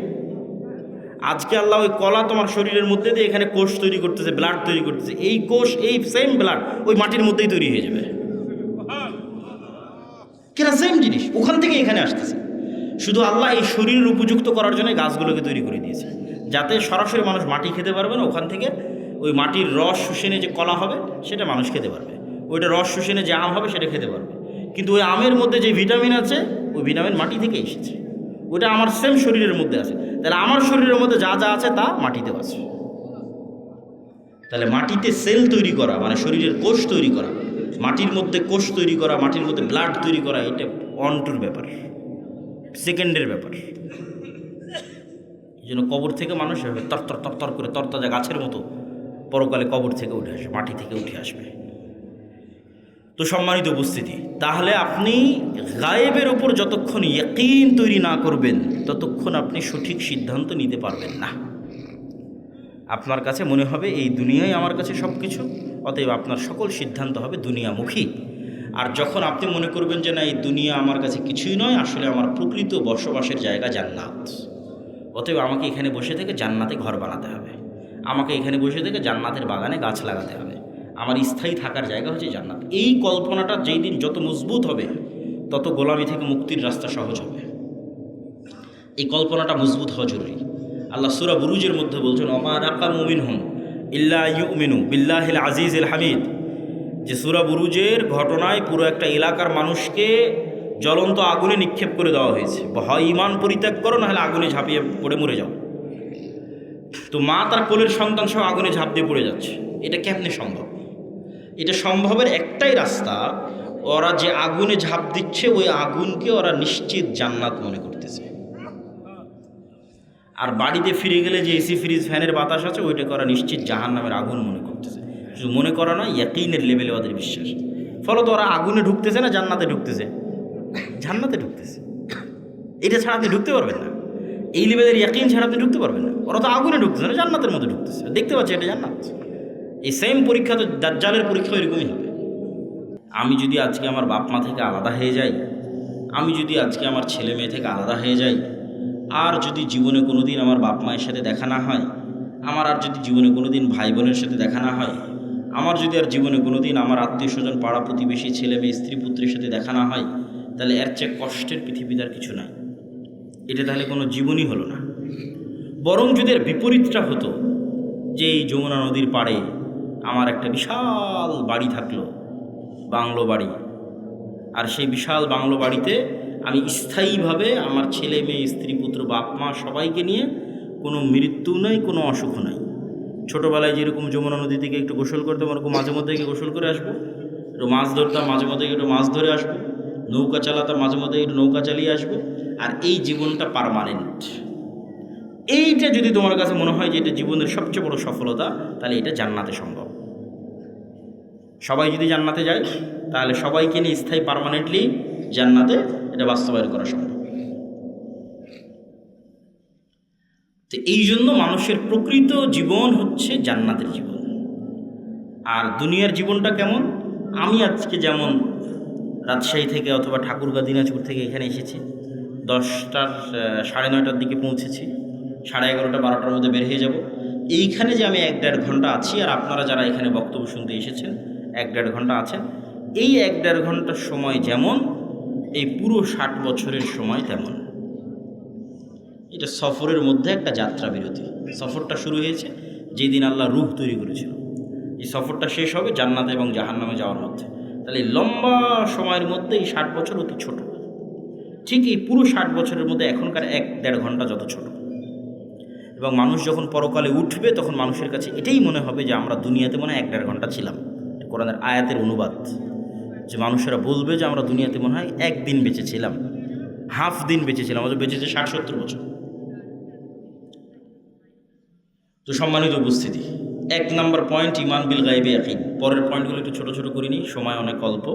আজকে আল্লাহ ওই কলা তোমার শরীরের মধ্যে দিয়ে এখানে কোষ তৈরি করতেছে, ব্লাড তৈরি করতেছে, এই কোষ এই সেম ব্লাড ওই মাটির মধ্যেই তৈরি হয়ে যাবে। কেনা সেম জিনিস ওখান থেকে এখানে আসতেছে। শুধু আল্লাহ এই শরীরের উপযুক্ত করার জন্য গাছগুলোকে তৈরি করে দিয়েছে, যাতে সরাসরি মানুষ মাটি খেতে পারবে না, ওখান থেকে ওই মাটির রস শুষেনে যে কলা হবে সেটা মানুষ খেতে পারবে, ওইটা রস শুষেনে যে আম হবে সেটা খেতে পারবে। কিন্তু ওই আমের মধ্যে যে ভিটামিন আছে ওই ভিটামিন মাটি থেকে এসেছে, ওইটা আমার সেম শরীরের মধ্যে আছে। তাহলে আমার শরীরের মধ্যে যা যা আছে তা মাটিতেও আছে। তাহলে মাটিতে সেল তৈরি করা মানে শরীরের কোষ তৈরি করা, মাটির মধ্যে কোষ তৈরি করা, মাটির মধ্যে ব্লাড তৈরি করা, এটা অনটুর ব্যাপার, সেকেন্ডের ব্যাপার। এই জন্য কবর থেকে মানুষ তরতর তরতর করে তরতাজা গাছের মতো পরকালে কবর থেকে উঠে আসবে, মাটি থেকে উঠে আসবে। তো সম্মানিত উপস্থিতি, তাহলে আপনি গায়েবের ওপর যতক্ষণ ইয়াকিন তৈরি না করবেন ততক্ষণ আপনি সঠিক সিদ্ধান্ত নিতে পারবেন না। আপনার কাছে মনে হবে এই দুনিয়াই আমার কাছে সব কিছু, অতএব আপনার সকল সিদ্ধান্ত হবে দুনিয়ামুখী। আর যখন আপনি মনে করবেন যে না এই দুনিয়া আমার কাছে কিছুই নয়, আসলে আমার প্রকৃত বসবাসের জায়গা জান্নাত, অতএব আমাকে এখানে বসে থেকে জান্নাতে ঘর বানাতে হবে, আমাকে এখানে বসে থেকে জান্নাতের বাগানে গাছ লাগাতে হবে, আমার স্থায়ী থাকার জায়গা হচ্ছে জান্নাত। এই কল্পনাটা যেই দিন যত মজবুত হবে তত গোলামি থেকে মুক্তির রাস্তা সহজ হবে। এই কল্পনাটা মজবুত হওয়া জরুরি। আল্লাহ সূরা বুরুজের মধ্যে বলছেন ওমা নাকামু মিনহুম ইল্লা ইউমিনু বিল্লাহিল আজিজিল হামিদ, যে সূরা বুরুজের ঘটনায় পুরো একটা এলাকার মানুষকে জ্বলন্ত আগুনে নিক্ষেপ করে দেওয়া হয়েছে, হয় ইমান পরিত্যাগ করো নাহলে আগুনে ঝাঁপিয়ে পড়ে মরে যাও। তো মা তার কোলের সন্তান সহ আগুনে ঝাঁপ দিয়ে পড়ে যাচ্ছে। এটা কেমনে সম্ভব? এটা সম্ভবের একটাই রাস্তা, ওরা যে আগুনে ঝাঁপ দিচ্ছে ওই আগুনকে ওরা নিশ্চিত জান্নাত মনে করতেছে। আর বাড়িতে ফিরে গেলে যে এসি ফ্রিজ ফ্যানের বাতাস আছে ওইটাকে ওরা নিশ্চিত জাহান্নামের আগুন মনে করতেছে। শুধু মনে করা নয়, ইয়াকিনের লেভেলে ওদের বিশ্বাস। ফলত ওরা আগুনে ঢুকতেছে না জান্নাতে ঢুকতেছে, জান্নাতে ঢুকতেছে। এটা ছাড়া আপনি ঢুকতে পারবেন না, এই লেভেলের ইয়াকিন ছাড়া আপনি ঢুকতে পারবেন না। ওরা তো আগুনে ঢুকতেছে না, জান্নাতের মধ্যে ঢুকতেছে, দেখতে পাচ্ছি এটা জান্নাত। এই সেম পরীক্ষা তো দাজ্জালের পরীক্ষা এরকমই হবে। আমি যদি আজকে আমার বাপ মা থেকে আলাদা হয়ে যাই, আমি যদি আজকে আমার ছেলে মেয়ে থেকে আলাদা হয়ে যাই, আর যদি জীবনে কোনো দিন আমার বাপ মায়ের সাথে দেখা না হয়, আমার আর যদি জীবনে কোনো দিন ভাই বোনের সাথে দেখা না হয়, আমার যদি আর জীবনে কোনো দিন আমার আত্মীয় স্বজন পাড়া প্রতিবেশী ছেলে মেয়ে স্ত্রী পুত্রের সাথে দেখা না হয়, তাহলে এর চেয়ে কষ্টের পৃথিবীতে আর কিছু নাই। এটা তাহলে কোনো জীবনই হলো না। বরং যদি এর বিপরীতটা হতো, যে এই যমুনা নদীর পাড়ে আমার একটা বিশাল বাড়ি থাকলো, বাংলো বাড়ি, আর সেই বিশাল বাংলো বাড়িতে আমি স্থায়ীভাবে আমার ছেলে মেয়ে স্ত্রী পুত্র বাপ মা সবাইকে নিয়ে, কোনো মৃত্যু নাই, কোনো অসুখ নাই। ছোটোবেলায় যেরকম যমুনা নদী থেকে একটু গোসল করতাম, ওরকম মাঝে মধ্যে গিয়ে গোসল করে আসবো, একটু মাছ ধরতাম, মাঝে মধ্যে একটু মাছ ধরে আসবো, নৌকা চালাতে মাঝে মধ্যে একটু নৌকা চালিয়ে আসবো, আর এই জীবনটা পার্মানেন্ট। এইটা যদি তোমার কাছে মনে হয় যে এটা জীবনের সবচেয়ে বড় সফলতা, তাহলে এটা জান্নাতে সম্ভব। সবাই যদি জান্নাতে যায়, তাহলে সবাইকে নিয়ে স্থায়ী পার্মানেন্টলি জান্নাতে এটা বাস্তবায়ন করা সম্ভব। তো এই জন্য মানুষের প্রকৃত জীবন হচ্ছে জান্নাতের জীবন। আর দুনিয়ার জীবনটা কেমন? আমি আজকে যেমন রাজশাহী থেকে অথবা ঠাকুরগাঁ দিনাজপুর থেকে এখানে এসেছি, 10টার 9:30টার দিকে পৌঁছেছি, 11:30 12টার মধ্যে বের হয়ে যাব। এইখানে যে আমি 1-1.5 ঘন্টা আছি, আর আপনারা যারা এখানে বক্তব্য শুনতে এসেছেন 1-1.5 ঘন্টা আছেন, এই 1-1.5 ঘন্টার সময় যেমন, এই পুরো 60 বছরের সময় তেমন। এটা সফরের মধ্যে একটা যাত্রা বিরতি। সফরটা শুরু হয়েছে যেদিন আল্লাহ রূহ তৈরি করেছিল, এই সফরটা শেষ হবে জান্নাতে এবং জাহান্নামে যাওয়ার মধ্যে। তাহলে এই লম্বা সময়ের মধ্যে এই 60 বছর অতি ছোট। ঠিক এই পুরো 60 বছরের মধ্যে এখনকার 1-1.5 ঘন্টা যত ছোট। এবং মানুষ যখন পরকালে উঠবে, তখন মানুষের কাছে এটাই মনে হবে যে আমরা দুনিয়াতে মনে হয় 1-1.5 ঘন্টা ছিলাম। কোরআনের আয়াতের অনুবাদ, যে মানুষেরা বলবে যে আমরা দুনিয়াতে মনে হয় 1 দিন বেঁচেছিলাম, হাফ দিন বেঁচেছিলাম, আমাদের বেঁচেছে 60-70 বছর। তো সম্মানিত উপস্থিতি, 1 নম্বর পয়েন্ট ঈমান বিল গায়বি ইয়াকিন। পরের পয়েন্টগুলো একটু ছোটো ছোটো করে নিই, সময় অনেক অল্প।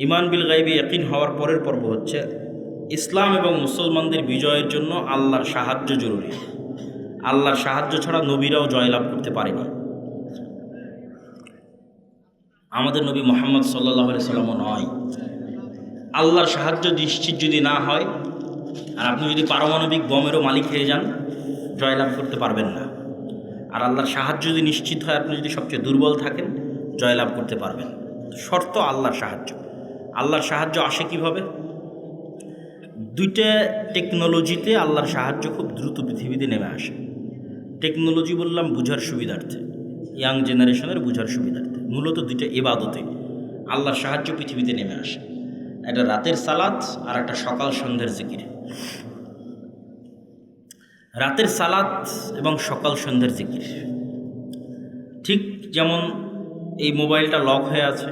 ঈমান বিল গায়বি ইয়াকিন হওয়ার পরের পর্ব হচ্ছে ইসলাম এবং মুসলমানদের বিজয়ের জন্য আল্লাহর সাহায্য জরুরি। আল্লাহর সাহায্য ছাড়া নবীরাও জয়লাভ করতে পারেনি। আমাদের নবী মুহাম্মদ সাল্লাল্লাহু আলাইহি সাল্লামও নয়। আল্লাহর সাহায্য নিশ্চিত যদি না হয়, আর আপনি যদি পারমাণবিক বমেরও মালিক হয়ে যান, জয়লাভ করতে পারবেন না। আর আল্লাহর সাহায্য যদি নিশ্চিত হয়, আপনি যদি সবচেয়ে দুর্বল থাকেন, জয়লাভ করতে পারবেন। শর্ত আল্লাহর সাহায্য। আল্লাহর সাহায্য আসে কিভাবে? 2টা টেকনোলজিতে আল্লাহর সাহায্য খুব দ্রুত পৃথিবীতে নেমে আসে। টেকনোলজি বললাম বুঝার সুবিধার্থে, ইয়াং জেনারেশনের বুঝার সুবিধার্থে। মূলত 2টা ইবাদতে আল্লাহর সাহায্য পৃথিবীতে নেমে আসে। একটা রাতের সালাত আর একটা সকাল সন্ধ্যের জিকির। রাতের সালাত এবং সকাল সন্ধ্যের জিকির। ঠিক যেমন এই মোবাইলটা লক হয়ে আছে,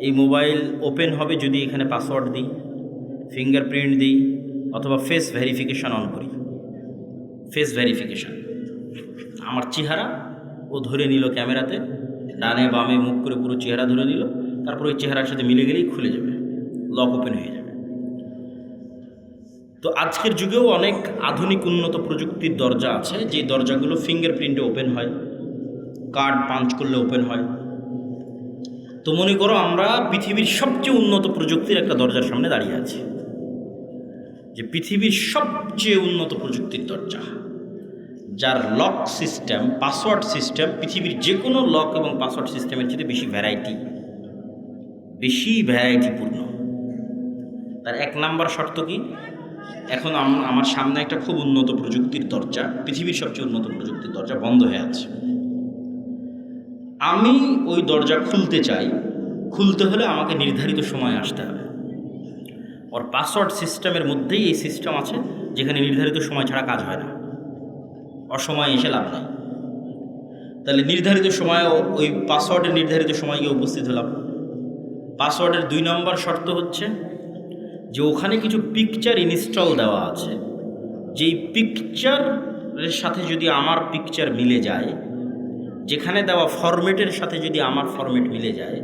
এই মোবাইল ওপেন হবে যদি এখানে পাসওয়ার্ড দিই, ফিঙ্গারপ্রিন্ট দিই, অথবা ফেস ভেরিফিকেশান অন করি। ফেস ভেরিফিকেশান, আমার চেহারা ও ধরে নিল ক্যামেরাতে, ডানে বামে মুখ করে পুরো চেহারা ধরে নিল, তারপর ওই চেহারার সাথে মিলে গেলেই খুলে যাবে, লক ওপেন হয়ে যাবে। তো আজকের যুগেও অনেক আধুনিক উন্নত প্রযুক্তির দরজা আছে, যে দরজাগুলো ফিঙ্গারপ্রিন্টে ওপেন হয়, কার্ড পাঞ্চ করলে ওপেন হয়। তো মনে করো আমরা পৃথিবীর সবচেয়ে উন্নত প্রযুক্তির একটা দরজার সামনে দাঁড়িয়ে আছি, যে পৃথিবীর সবচেয়ে উন্নত প্রযুক্তির দরজা, যার লক সিস্টেম, পাসওয়ার্ড সিস্টেম পৃথিবীর যে কোনো লক এবং পাসওয়ার্ড সিস্টেমের চেয়ে বেশি ভ্যারাইটিপূর্ণ। তার 1 নাম্বার শর্ত কি? এখন আমার সামনে একটা খুব উন্নত প্রযুক্তির দরজা, পৃথিবীর সবচেয়ে উন্নত প্রযুক্তির দরজা বন্ধ হয়ে আছে। আমি ওই দরজা খুলতে চাই, খুলতে হলে আমাকে নির্ধারিত সময় আসতে হবে। ওর পাসওয়ার্ড সিস্টেমের মধ্যেই এই সিস্টেম আছে, যেখানে নির্ধারিত সময় ছাড়া কাজ হয় না, অসময়ে এসে লাভ নাই। তাহলে নির্ধারিত সময়, ওই পাসওয়ার্ডের নির্ধারিত সময় গিয়ে উপস্থিত হলাম। পাসওয়ার্ডের 2 নম্বর শর্ত হচ্ছে যে ওখানে কিছু পিকচার ইনস্টল দেওয়া আছে, যেই পিকচারের সাথে যদি আমার পিকচার মিলে যায়, যেখানে দেওয়া ফরম্যাটের সাথে যদি আমার ফরম্যাট মিলে যায়,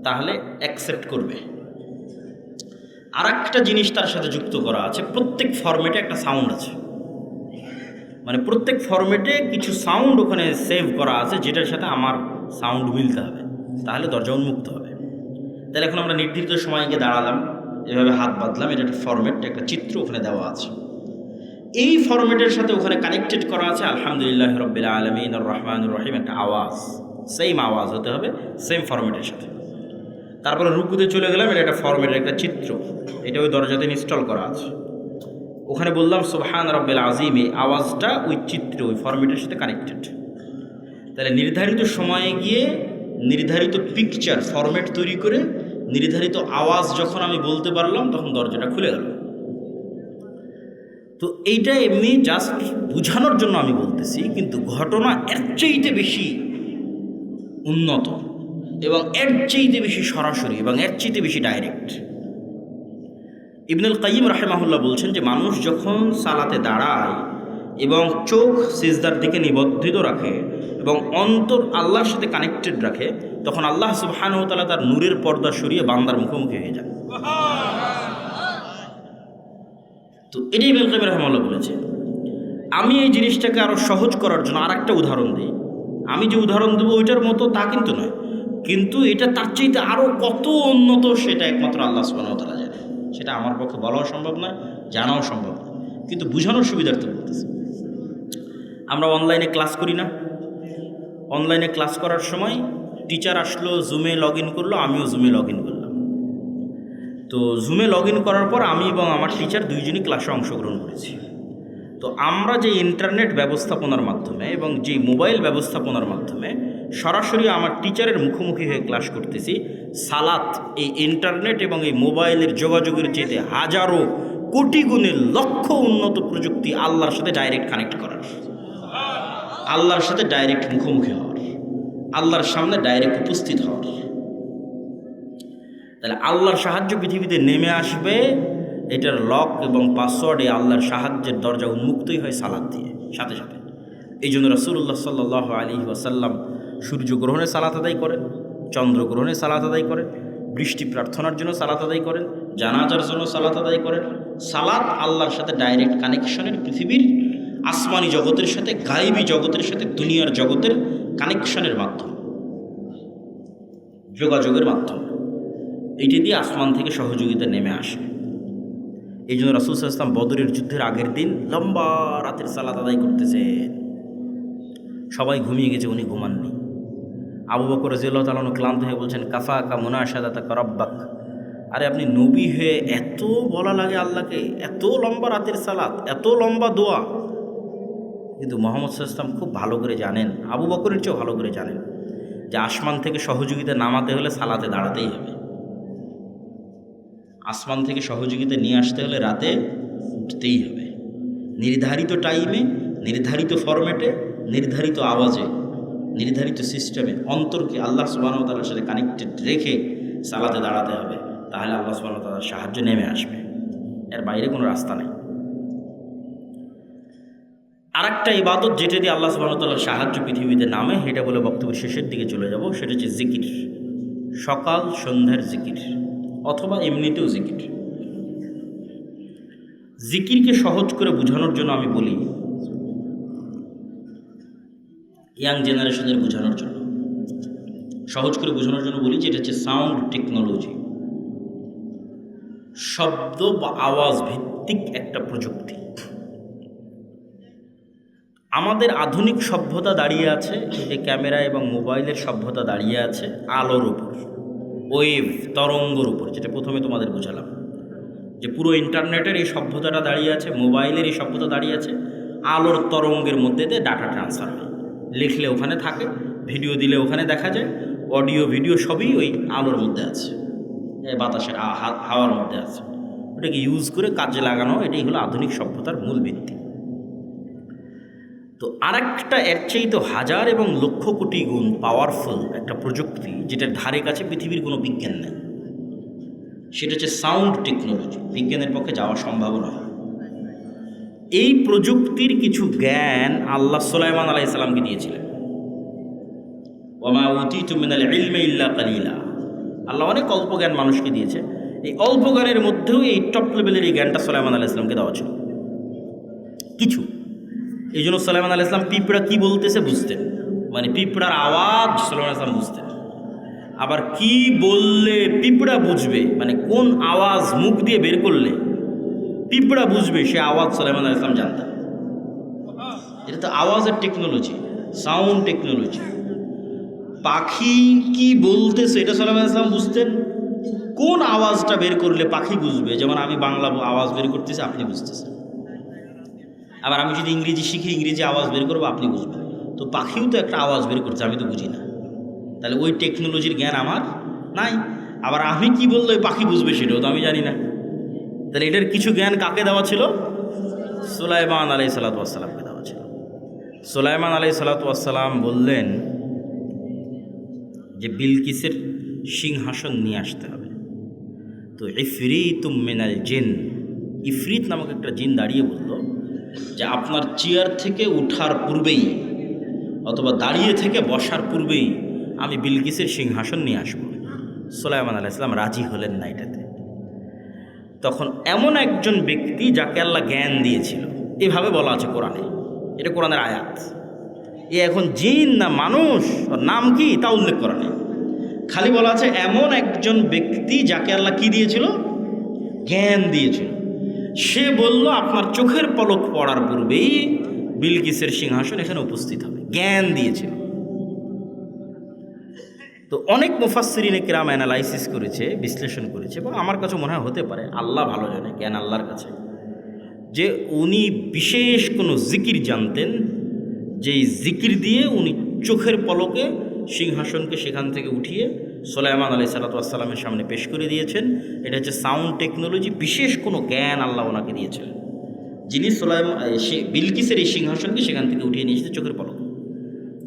তাহলে অ্যাকসেপ্ট করবে। আর একটা জিনিস তার সাথে যুক্ত করা আছে, প্রত্যেক ফরম্যাটে একটা সাউন্ড আছে, মানে প্রত্যেক ফরম্যাটে কিছু সাউন্ড ওখানে সেভ করা আছে, যেটার সাথে আমার সাউন্ড মিলতে হবে, তাহলে দরজা উন্মুক্ত হবে। তাহলে এখন আমরা নির্ধারিত সময় গিয়ে দাঁড়ালাম, এভাবে হাত বাঁধলাম, এটা একটা ফরম্যাট, একটা চিত্র ওখানে দেওয়া আছে। এই ফরম্যাটের সাথে ওখানে কানেক্টেড করা আছে আলহামদুলিল্লাহ রাব্বিল আলামিন আর রহমানুর রহিম, একটা আওয়াজ, সেম আওয়াজ হতে হবে, সেম ফরম্যাটের সাথে। তারপরে রুকুতে চলে গেলাম, এটা একটা ফরম্যাটের একটা চিত্র, এটা ওই দরজাতে ইনস্টল করা আছে। ওখানে বললাম সুবহান রাব্বিল আযীম, এই আওয়াজটা ওই চিত্র, ওই ফরম্যাটের সাথে কানেক্টেড। তাহলে নির্ধারিত সময়ে গিয়ে নির্ধারিত পিকচার ফরম্যাট তৈরি করে নির্ধারিত আওয়াজ যখন আমি বলতে পারলাম, তখন দরজাটা খুলে গেল। তো এইটা এমনি জাস্ট বোঝানোর জন্য আমি বলতেছি, কিন্তু ঘটনা এর চাইতে বেশি উন্নত। এবং এর চাইতে বেশি সরাসরি এবং এর চাইতে বেশি ডাইরেক্ট। ইবনুল কাইয়িম রাহিমাহুল্লাহ বলছেন যে মানুষ যখন সালাতে দাঁড়ায় এবং চোখ সিজদার দিকে নিবদ্ধিত রাখে এবং অন্তর আল্লাহর সাথে কানেক্টেড রাখে, তখন আল্লাহ সুবহানাহু ওয়া তাআলা তার নূরের পর্দা সরিয়ে বান্দার মুখোমুখি হয়ে যায়। তো এটাই ইবনুল কাইয়িম রাহিমাহুল্লাহ বলেছে। আমি এই জিনিসটাকে আরও সহজ করার জন্য আর একটা উদাহরণ দিই। আমি যে উদাহরণ দেবো ওইটার মতো তা কিন্তু নয়, কিন্তু এটা তার চাইতে আরও কত উন্নত সেটা একমাত্র আল্লাহ সুবহানাহু ওয়া তাআলা জানে। সেটা আমার পক্ষে বলাও সম্ভব নয়, জানাও সম্ভব নয়, কিন্তু বোঝানোর সুবিধার্থে বলতেছি। আমরা অনলাইনে ক্লাস করি না? অনলাইনে ক্লাস করার সময় টিচার আসলো, জুমে লগ ইন করলো, আমিও জুমে লগ ইন করলাম। তো জুমে লগ ইন করার পর আমি এবং আমার টিচার দুইজনই ক্লাসে অংশগ্রহণ করেছি। তো আমরা যে ইন্টারনেট ব্যবস্থাপনার মাধ্যমে এবং যে মোবাইল ব্যবস্থাপনার মাধ্যমে সরাসরি আমার টিচারের মুখোমুখি হয়ে ক্লাস করতেছি, সালাত এই ইন্টারনেট এবং এই মোবাইলের যোগাযোগের চেয়ে হাজারো কোটি গুণে লক্ষ উন্নত প্রযুক্তি আল্লাহর সাথে ডাইরেক্ট কানেক্ট করার, আল্লাহর সাথে ডাইরেক্ট মুখোমুখি হওয়ার, আল্লাহর সামনে ডাইরেক্ট উপস্থিত হওয়ার। তাহলে আল্লাহর সাহায্য পৃথিবীতে নেমে আসবে, এটার লক এবং পাসওয়ার্ডে আল্লাহর সাহায্যের দরজা উন্মুক্তই হয় সালাত দিয়ে সাথে সাথে। এই জন্য রাসূলুল্লাহ সাল্লাল্লাহু আলাইহি ওয়াসাল্লাম সূর্যগ্রহণে সালাত আদায় করেন, চন্দ্রগ্রহণে সালাত আদায় করেন, বৃষ্টি প্রার্থনার জন্য সালাত আদায় করেন, জানাজার জন্য সালাত আদায় করেন। সালাত আল্লাহর সাথে ডাইরেক্ট কানেকশনের, পৃথিবীর আসমানি জগতের সাথে, গায়েবী জগতের সাথে, দুনিয়ার জগতের কানেকশনের মাধ্যম, যোগাযোগের মাধ্যম। এইটি দিয়ে আসমান থেকে সহযোগিতা নেমে আসে। এই জন্য রাসূল সাল্লাল্লাহু আলাইহি ওয়াসাল্লাম বদরের যুদ্ধের আগের দিন লম্বা রাতের সালাত আদায় করতেছে। সবাই ঘুমিয়ে গেছে, উনি ঘুমাননি। আবু বকর রাদিয়াল্লাহু তাআলা আনহু ক্লান্ত হয়ে বলছেন, কাফাকা মুনাশাদাতাকা রাব্বাক। আরে আপনি নবী হয়ে এত বলা লাগে আল্লাহকে, এত লম্বা রাতের সালাত, এত লম্বা দোয়া। কিন্তু মুহাম্মদ সাল্লাল্লাহু আলাইহি ওয়াসাল্লাম খুব ভালো করে জানেন, আবু বকরের চেয়েও ভালো করে জানেন যে আসমান থেকে সহযোগিতা নামাতে হলে সালাতে দাঁড়াতেই হবে। আসমান থেকে সহযোগিতা নিয়ে আসতে হলে রাতে উঠতেই হবে, নির্ধারিত টাইমে, নির্ধারিত ফরম্যাটে, নির্ধারিত আওয়াজে, নির্ধারিত সিস্টেমে অন্তরকে আল্লাহ সুবহানাহু ওয়া তাআলার সাথে কানেক্টেড রেখে সালাতে দাঁড়াতে হবে। তাহলে আল্লাহ সুবহানাহু ওয়া তাআলার সাহায্য নেমে আসবে, এর বাইরে কোনো রাস্তা নেই। আরেকটা ইবাদত যেটা দিয়ে আল্লাহ সুবহানাহু ওয়া তাআলার সাহায্য পৃথিবীতে নামে, এটা বলে বক্তব্যের শেষের দিকে চলে যাব, সেটা হচ্ছে জিকির। সকাল সন্ধ্যার জিকির অথবা এমনিতেও জিকির। জিকিরকে সহজ করে বোঝানোর জন্য আমি বলি, ইয়াং জেনারেশনের বোঝানোর জন্য, সহজ করে বোঝানোর জন্য বলি যে এটা হচ্ছে সাউন্ড টেকনোলজি, শব্দ বা আওয়াজ ভিত্তিক একটা প্রযুক্তি। আমাদের আধুনিক সভ্যতা দাঁড়িয়ে আছে এই যে ক্যামেরা এবং মোবাইলের সভ্যতা দাঁড়িয়ে আছে আলোর উপর, ওয়েভ তরঙ্গর উপর, যেটা প্রথমে তোমাদের বোঝালাম যে পুরো ইন্টারনেটের এই সভ্যতাটা দাঁড়িয়ে আছে, মোবাইলের এই সভ্যতা দাঁড়িয়ে আছে আলোর তরঙ্গের মধ্যে দিয়ে ডাটা ট্রান্সফার হয়। লিখলে ওখানে থাকে, ভিডিও দিলে ওখানে দেখা যায়, অডিও ভিডিও সবই ওই আলোর মধ্যে আছে, বাতাসের হাওয়ার মধ্যে আছে। ওটাকে ইউজ করে কাজে লাগানো, এটাই হলো আধুনিক সভ্যতার মূল ভিত্তি। তো আরেকটা এর চাইতে হাজার এবং লক্ষ কোটি গুণ পাওয়ারফুল একটা প্রযুক্তি, যেটার ধারে কাছে পৃথিবীর কোনো বিজ্ঞান নেই, সেটা হচ্ছে সাউন্ড টেকনোলজি। বিজ্ঞানের পক্ষে যাওয়া সম্ভব নয়। এই প্রযুক্তির কিছু জ্ঞান আল্লাহ সুলাইমান আলাইহিস সালামকে দিয়েছিলেন। ওয়ামা উতিতু মিনাল ইলমি ইল্লা কালিলা। আল্লাহ অনেক অল্প জ্ঞান মানুষকে দিয়েছে। এই অল্প জ্ঞানের মধ্যেও এই টপ লেভেলের এই জ্ঞানটা সুলাইমান আলাইহিস সালামকে দেওয়া ছিল কিছু। এই জন্য সুলাইমান আলাইহিস সালাম পিঁপড়া কী বলতেছে বুঝতেন, মানে পিঁপড়ার আওয়াজ সুলাইমান আলাইহিস সালাম বুঝতেন। আবার কি বললে পিঁপড়া বুঝবে, মানে কোন আওয়াজ মুখ দিয়ে বের করলে পিঁপড়া বুঝবে, সে আওয়াজ সুলাইমান আলাইহিস সালাম জানতেন। এটা তো আওয়াজের টেকনোলজি, সাউন্ড টেকনোলজি। পাখি কি বলতেছে এটা সুলাইমান আলাইহিস সালাম বুঝতেন। কোন আওয়াজটা বের করলে পাখি বুঝবে, যেমন আমি বাংলা আওয়াজ বের করতেছি, আপনি বুঝতেছেন। আবার আমি যদি ইংরেজি শিখি, ইংরেজি আওয়াজ বের করবো, আপনি বুঝবেন। তো পাখিও তো একটা আওয়াজ বের করছে, আমি তো বুঝি না। তাহলে ওই টেকনোলজির জ্ঞান আমার নাই। আবার আমি কি বললে ওই পাখি বুঝবে সেটাও তো আমি জানি না। তাহলে এটার কিছু জ্ঞান কাকে দেওয়া ছিল? সুলাইমান আলাইহিস সালাতু ওয়াস সালামকে দেওয়া ছিল। সুলাইমান আলাইহিস সালাতু ওয়াস সালাম বললেন যে বিলকিসের সিংহাসন নিয়ে আসতে হবে। তো ইফরিতুম মিনাল জিন, ইফরিত নামক একটা জিন দাঁড়িয়ে বলল যে আপনার চেয়ার থেকে উঠার পূর্বেই অথবা দাঁড়িয়ে থেকে বসার পূর্বেই আমি বিলকিসের সিংহাসন নিয়ে আসবো। সুলাইমান আলাইহিস সালাম রাজি হলেন না এটাতে। তখন এমন একজন ব্যক্তি যাকে আল্লাহ জ্ঞান দিয়েছিল, এভাবে বলা আছে কোরআনে, এটা কোরআনের আয়াত। এ এখন জিন না মানুষ, ওর নাম কি তা উল্লেখ করা নেই, খালি বলা আছে এমন একজন ব্যক্তি যাকে আল্লাহ কি দিয়েছিল, জ্ঞান দিয়েছিল। সে বলল আপনার চোখের পলক পড়ার পূর্বেই বিলকিসের সিংহাসন এখানে উপস্থিত হবে, জ্ঞান দিয়েছিল। তো অনেক মুফাসসিরিনে কিরাম অ্যানালাইসিস করেছে, বিশ্লেষণ করেছে, এবং আমার কাছে মনে হয় হতে পারে, আল্লাহ ভালো জানে, জ্ঞান আল্লাহর কাছে, যে উনি বিশেষ কোনো জিকির জানতেন, যেই জিকির দিয়ে উনি চোখের পলকে সিংহাসনকে সেখান থেকে উঠিয়ে সুলাইমান আলাইহিস সালামের সামনে পেশ করে দিয়েছেন। এটা হচ্ছে সাউন্ড টেকনোলজি, বিশেষ কোনো জ্ঞান আল্লাহ ওনাকে দিয়েছিলেন, যিনি বিলকিসের এই সিংহাসনকে সেখান থেকে উঠিয়ে নিয়ে এসেছে চোখের পলকে।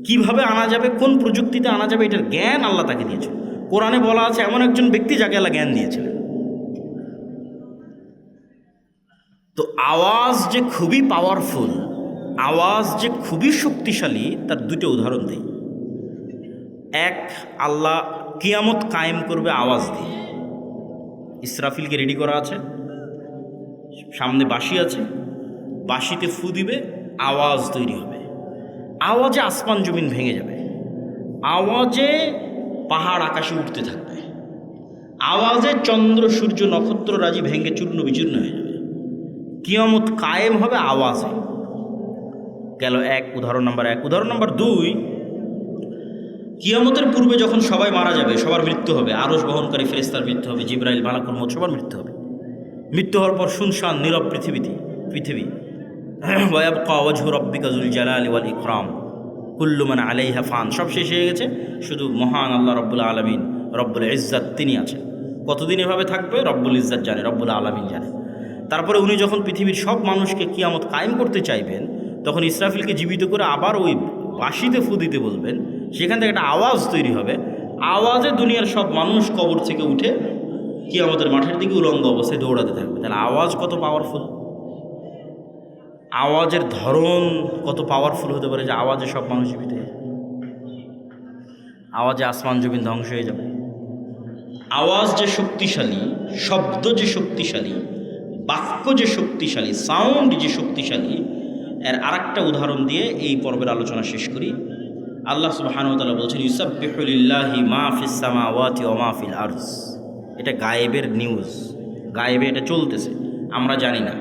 কীভাবে আনা যাবে, কোন প্রযুক্তিতে আনা যাবে, এটার জ্ঞান আল্লাহ তাকে দিয়েছেন। কোরআনে বলা আছে এমন একজন ব্যক্তি যাকে আল্লাহ জ্ঞান দিয়েছিলেন। তো আওয়াজ যে খুবই পাওয়ারফুল, আওয়াজ যে খুবই শক্তিশালী, তার দুটো উদাহরণ দিই। এক, আল্লাহ কিয়ামত কায়েম করবে আওয়াজ দিয়ে। ইসরাফিলকে রেডি করা আছে, সামনে বাঁশি আছে, বাঁশিতে ফু দিবে, আওয়াজ তৈরি হবে, আওয়াজে আসমান জমিন ভেঙে যাবে, আওয়াজে পাহাড় আকাশে উঠতে থাকবে, আওয়াজে চন্দ্র সূর্য নক্ষত্র রাজি ভেঙে চূর্ণ বিচূর্ণ হয়ে যাবে। কিয়ামত কায়েম হবে আওয়াজে। গেল এক, উদাহরণ নাম্বার এক। উদাহরণ নাম্বার দুই, কিয়ামতের পূর্বে যখন সবাই মারা যাবে, সবার মৃত্যু হবে, আরশ বহনকারী ফেরেশতার মৃত্যু হবে, জিবরাইল, মালাকুল মউত, সবার মৃত্যু হবে। মৃত্যু হওয়ার পর শুনশান নীরব পৃথিবী ওয়ায়াবকা ওয়াজহু রাব্বিকা যুল জালালি ওয়াল ইকরাম কুল্লু মান আলাইহা ফান, সব শেষ হয়ে গেছে, শুধু মহান আল্লাহ রব্বুল আলামিন, রব্বুল ইজ্জাত, তিনি আছেন। কতদিন এভাবে থাকবে রব্বুল ইজ্জাত জানে, রব্বুল আলামিন জানে। তারপরে উনি যখন পৃথিবীর সব মানুষকে কিয়ামত কায়েম করতে চাইবেন, তখন ইসরাফিলকে জীবিত করে আবার ওই বাঁশিতে ফু দিতে বলবেন, সেখান থেকে একটা আওয়াজ তৈরি হবে, আওয়াজে দুনিয়ার সব মানুষ কবর থেকে উঠে কিয়ামতের মাঠের দিকে উলঙ্গ অবস্থায় দৌড়াতে থাকবে। তাহলে আওয়াজ কত পাওয়ারফুল, আওয়াজের ধরন কত পাওয়ারফুল হতে পারে, যে আওয়াজে সব মানুষ জীবিত হয়ে যাবে, আওয়াজে আসমান জমিন ধ্বংস হয়ে যাবে। আওয়াজ যে শক্তিশালী, শব্দ যে শক্তিশালী, বাক্য যে শক্তিশালী, সাউন্ড যে শক্তিশালী, এর আরেকটা উদাহরণ দিয়ে এই পর্বের আলোচনা শেষ করি। আল্লাহ সুবহানাহু ওয়া তাআলা বলছেন ইউসাব্বিহু লিল্লাহি মা ফিস সামাওয়াতি ওয়া মা ফিল আরজ। এটা গায়েবের নিউজ, গায়েবে এটা চলতেছে, আমরা জানি না,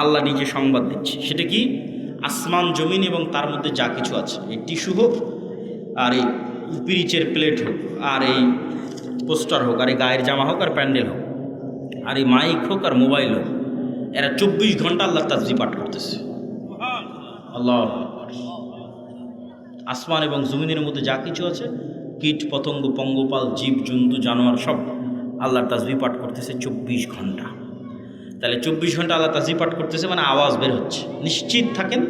আল্লাহ নিজে সংবাদ দিচ্ছে। সেটা কি? আসমান জমিন এবং তার মধ্যে যা কিছু আছে, এই টিস্যু হোক, আর এই পিরিচের প্লেট হোক, আর এই পোস্টার হোক, আর এই গায়ের জামা হোক, আর প্যান্ডেল হোক, আর এই মাইক হোক, আর মোবাইল হোক, এরা 24 ঘন্টা আল্লাহর তাসবিহ পাঠ করতেছে। আল্লাহ, আসমান এবং জমিনের মধ্যে যা কিছু আছে, কীট পতঙ্গ, পঙ্গপাল, জীব জন্তু, জানোয়ার, সব আল্লাহর তাসবিহ পাঠ করতেছে 24 ঘন্টা। তাহলে 24 ঘন্টা আল্লাহ তাসবিহ পাঠ করতেছে, মানে আওয়াজ বের হচ্ছে। নিশ্চিত থাকেন,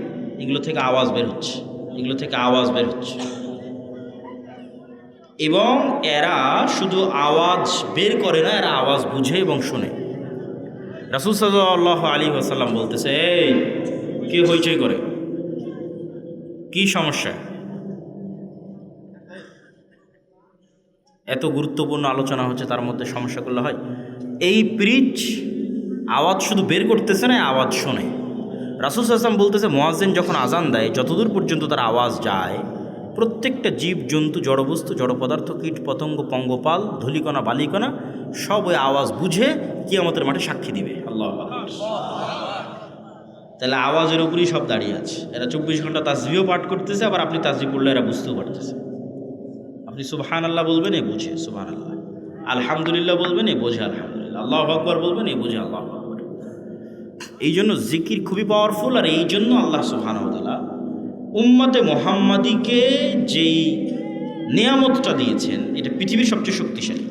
এগুলো থেকে আওয়াজ বের হচ্ছে, এগুলো থেকে আওয়াজ বের হচ্ছে। এবং এরা শুধু আওয়াজ বের করে না, এরা আওয়াজ বুঝে এবং শোনে। রাসূল সাল্লাল্লাহু আলাইহি ওয়াসাল্লাম বলতেছে, এই কে হইচই করে, কি সমস্যা? এত গুরুত্বপূর্ণ আলোচনা হচ্ছে, তার মধ্যে সমস্যা করলে হয়? এই পিরিচ আওয়াজ শুধু বের করতেছে না, আওয়াজ শোনে। রাসূল সাল্লাল্লাহু আলাইহি ওয়াসাল্লাম বলতেছে, মুয়াজ্জিন যখন আজান দেয়, যতদূর পর্যন্ত তার আওয়াজ যায়, প্রত্যেকটা জীব জন্তু, জড়বস্তু, জড় পদার্থ, কীট পতঙ্গ, পঙ্গপাল, ধূলিকণা, বালিকণা, সব ওই আওয়াজ বুঝে কিয়ামতের মাঠে সাক্ষী দিবে। আল্লাহু আকবার। তাহলে আওয়াজের উপরই সব দাঁড়িয়ে আছে। এরা 24 ঘন্টা তাসবিহ পাঠ করতেছে, আবার আপনি তাসবিহ পড়লে এরা বুঝতেও পারতেছে। আপনি সুবহানাল্লাহ বলবেন, এ বুঝে সুবহানাল্লাহ, আলহামদুলিল্লাহ বলবেন, এ বোঝে আলহামদুলিল্লাহ, আল্লাহু আকবার বলবেন, এ বুঝে আল্লাহু আকবার। এই জন্য জিকির খুবই পাওয়ারফুল। আর এই জন্য আল্লাহ সুবহানাহু ওয়া তাআলা উম্মতে মুহাম্মাদিকে যেই নিয়ামতটা দিয়েছেন, এটা পৃথিবীর সবচেয়ে শক্তিশালী।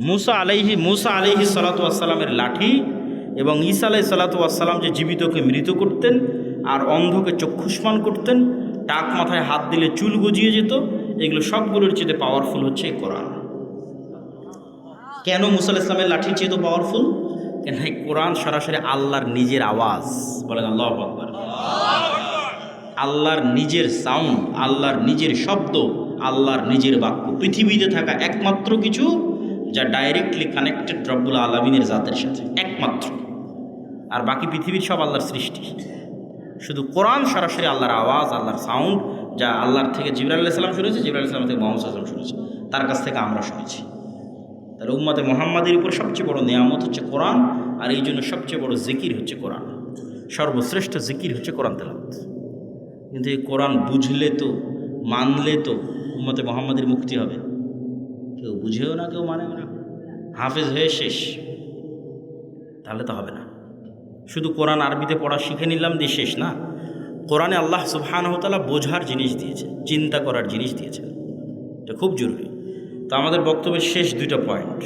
মুসা আলাইহি সালাতু ওয়াসসালামের লাঠি এবং ঈসা আলাইহিস সালাতু ওয়াসসালাম যে জীবিতকে মৃত করতেন আর অন্ধকে চক্ষুষ্মান করতেন, টাক মাথায় হাত দিলে চুল গজিয়ে যেত, এগুলো সবগুলোর চেয়ে পাওয়ারফুল হচ্ছে এই কোরআন। কেন মুসা আলাইহিস সালামের লাঠির চেয়ে তো পাওয়ারফুল? কেন এই কোরআন সরাসরি আল্লাহর নিজের আওয়াজ। বলেন আল্লাহু আকবার। আল্লাহর নিজের সাউন্ড, আল্লাহর নিজের শব্দ, আল্লাহর নিজের বাক্য। পৃথিবীতে থাকা একমাত্র কিছু যা ডাইরেক্টলি কানেক্টেড রব্বুল আলামিনের জাতের সাথে, একমাত্র। আর বাকি পৃথিবীর সব আল্লাহর সৃষ্টি। শুধু কোরআন সরাসরি আল্লাহর আওয়াজ, আল্লাহর সাউন্ড, যা আল্লাহর থেকে জিবরাইল আলাইহিস সালাম শুনেছে, জিবরাইল আলাইহিস সালাম থেকে মুহাম্মদ সাল্লাল্লাহু আলাইহি ওয়াসাল্লাম শুনেছে, তার কাছ থেকে আমরা শুনেছি। তাহলে উম্মতে মুহাম্মাদের উপর সবচেয়ে বড় নেয়ামত হচ্ছে কোরআন, আর এই জন্য সবচেয়ে বড় জিকির হচ্ছে কোরআন। সর্বশ্রেষ্ঠ জিকির হচ্ছে কোরআন তেলাওয়াত। কিন্তু এই কোরআন বুঝলে তো, মানলে তো উম্মতে মুহাম্মাদের মুক্তি হবে। কেউ বুঝেও না, কেউ মানেও না, হাফেজ হয়ে শেষ, তাহলে তো হবে না। শুধু কোরআন আরবিতে পড়া শিখে নিলাম দিয়ে শেষ না। কোরআনে আল্লাহ সুবহানাহু ওয়া তাআলা বোঝার জিনিস দিয়েছে, চিন্তা করার জিনিস দিয়েছেন, এটা খুব জরুরি। তো আমাদের বক্তব্যের শেষ দুইটা পয়েন্ট।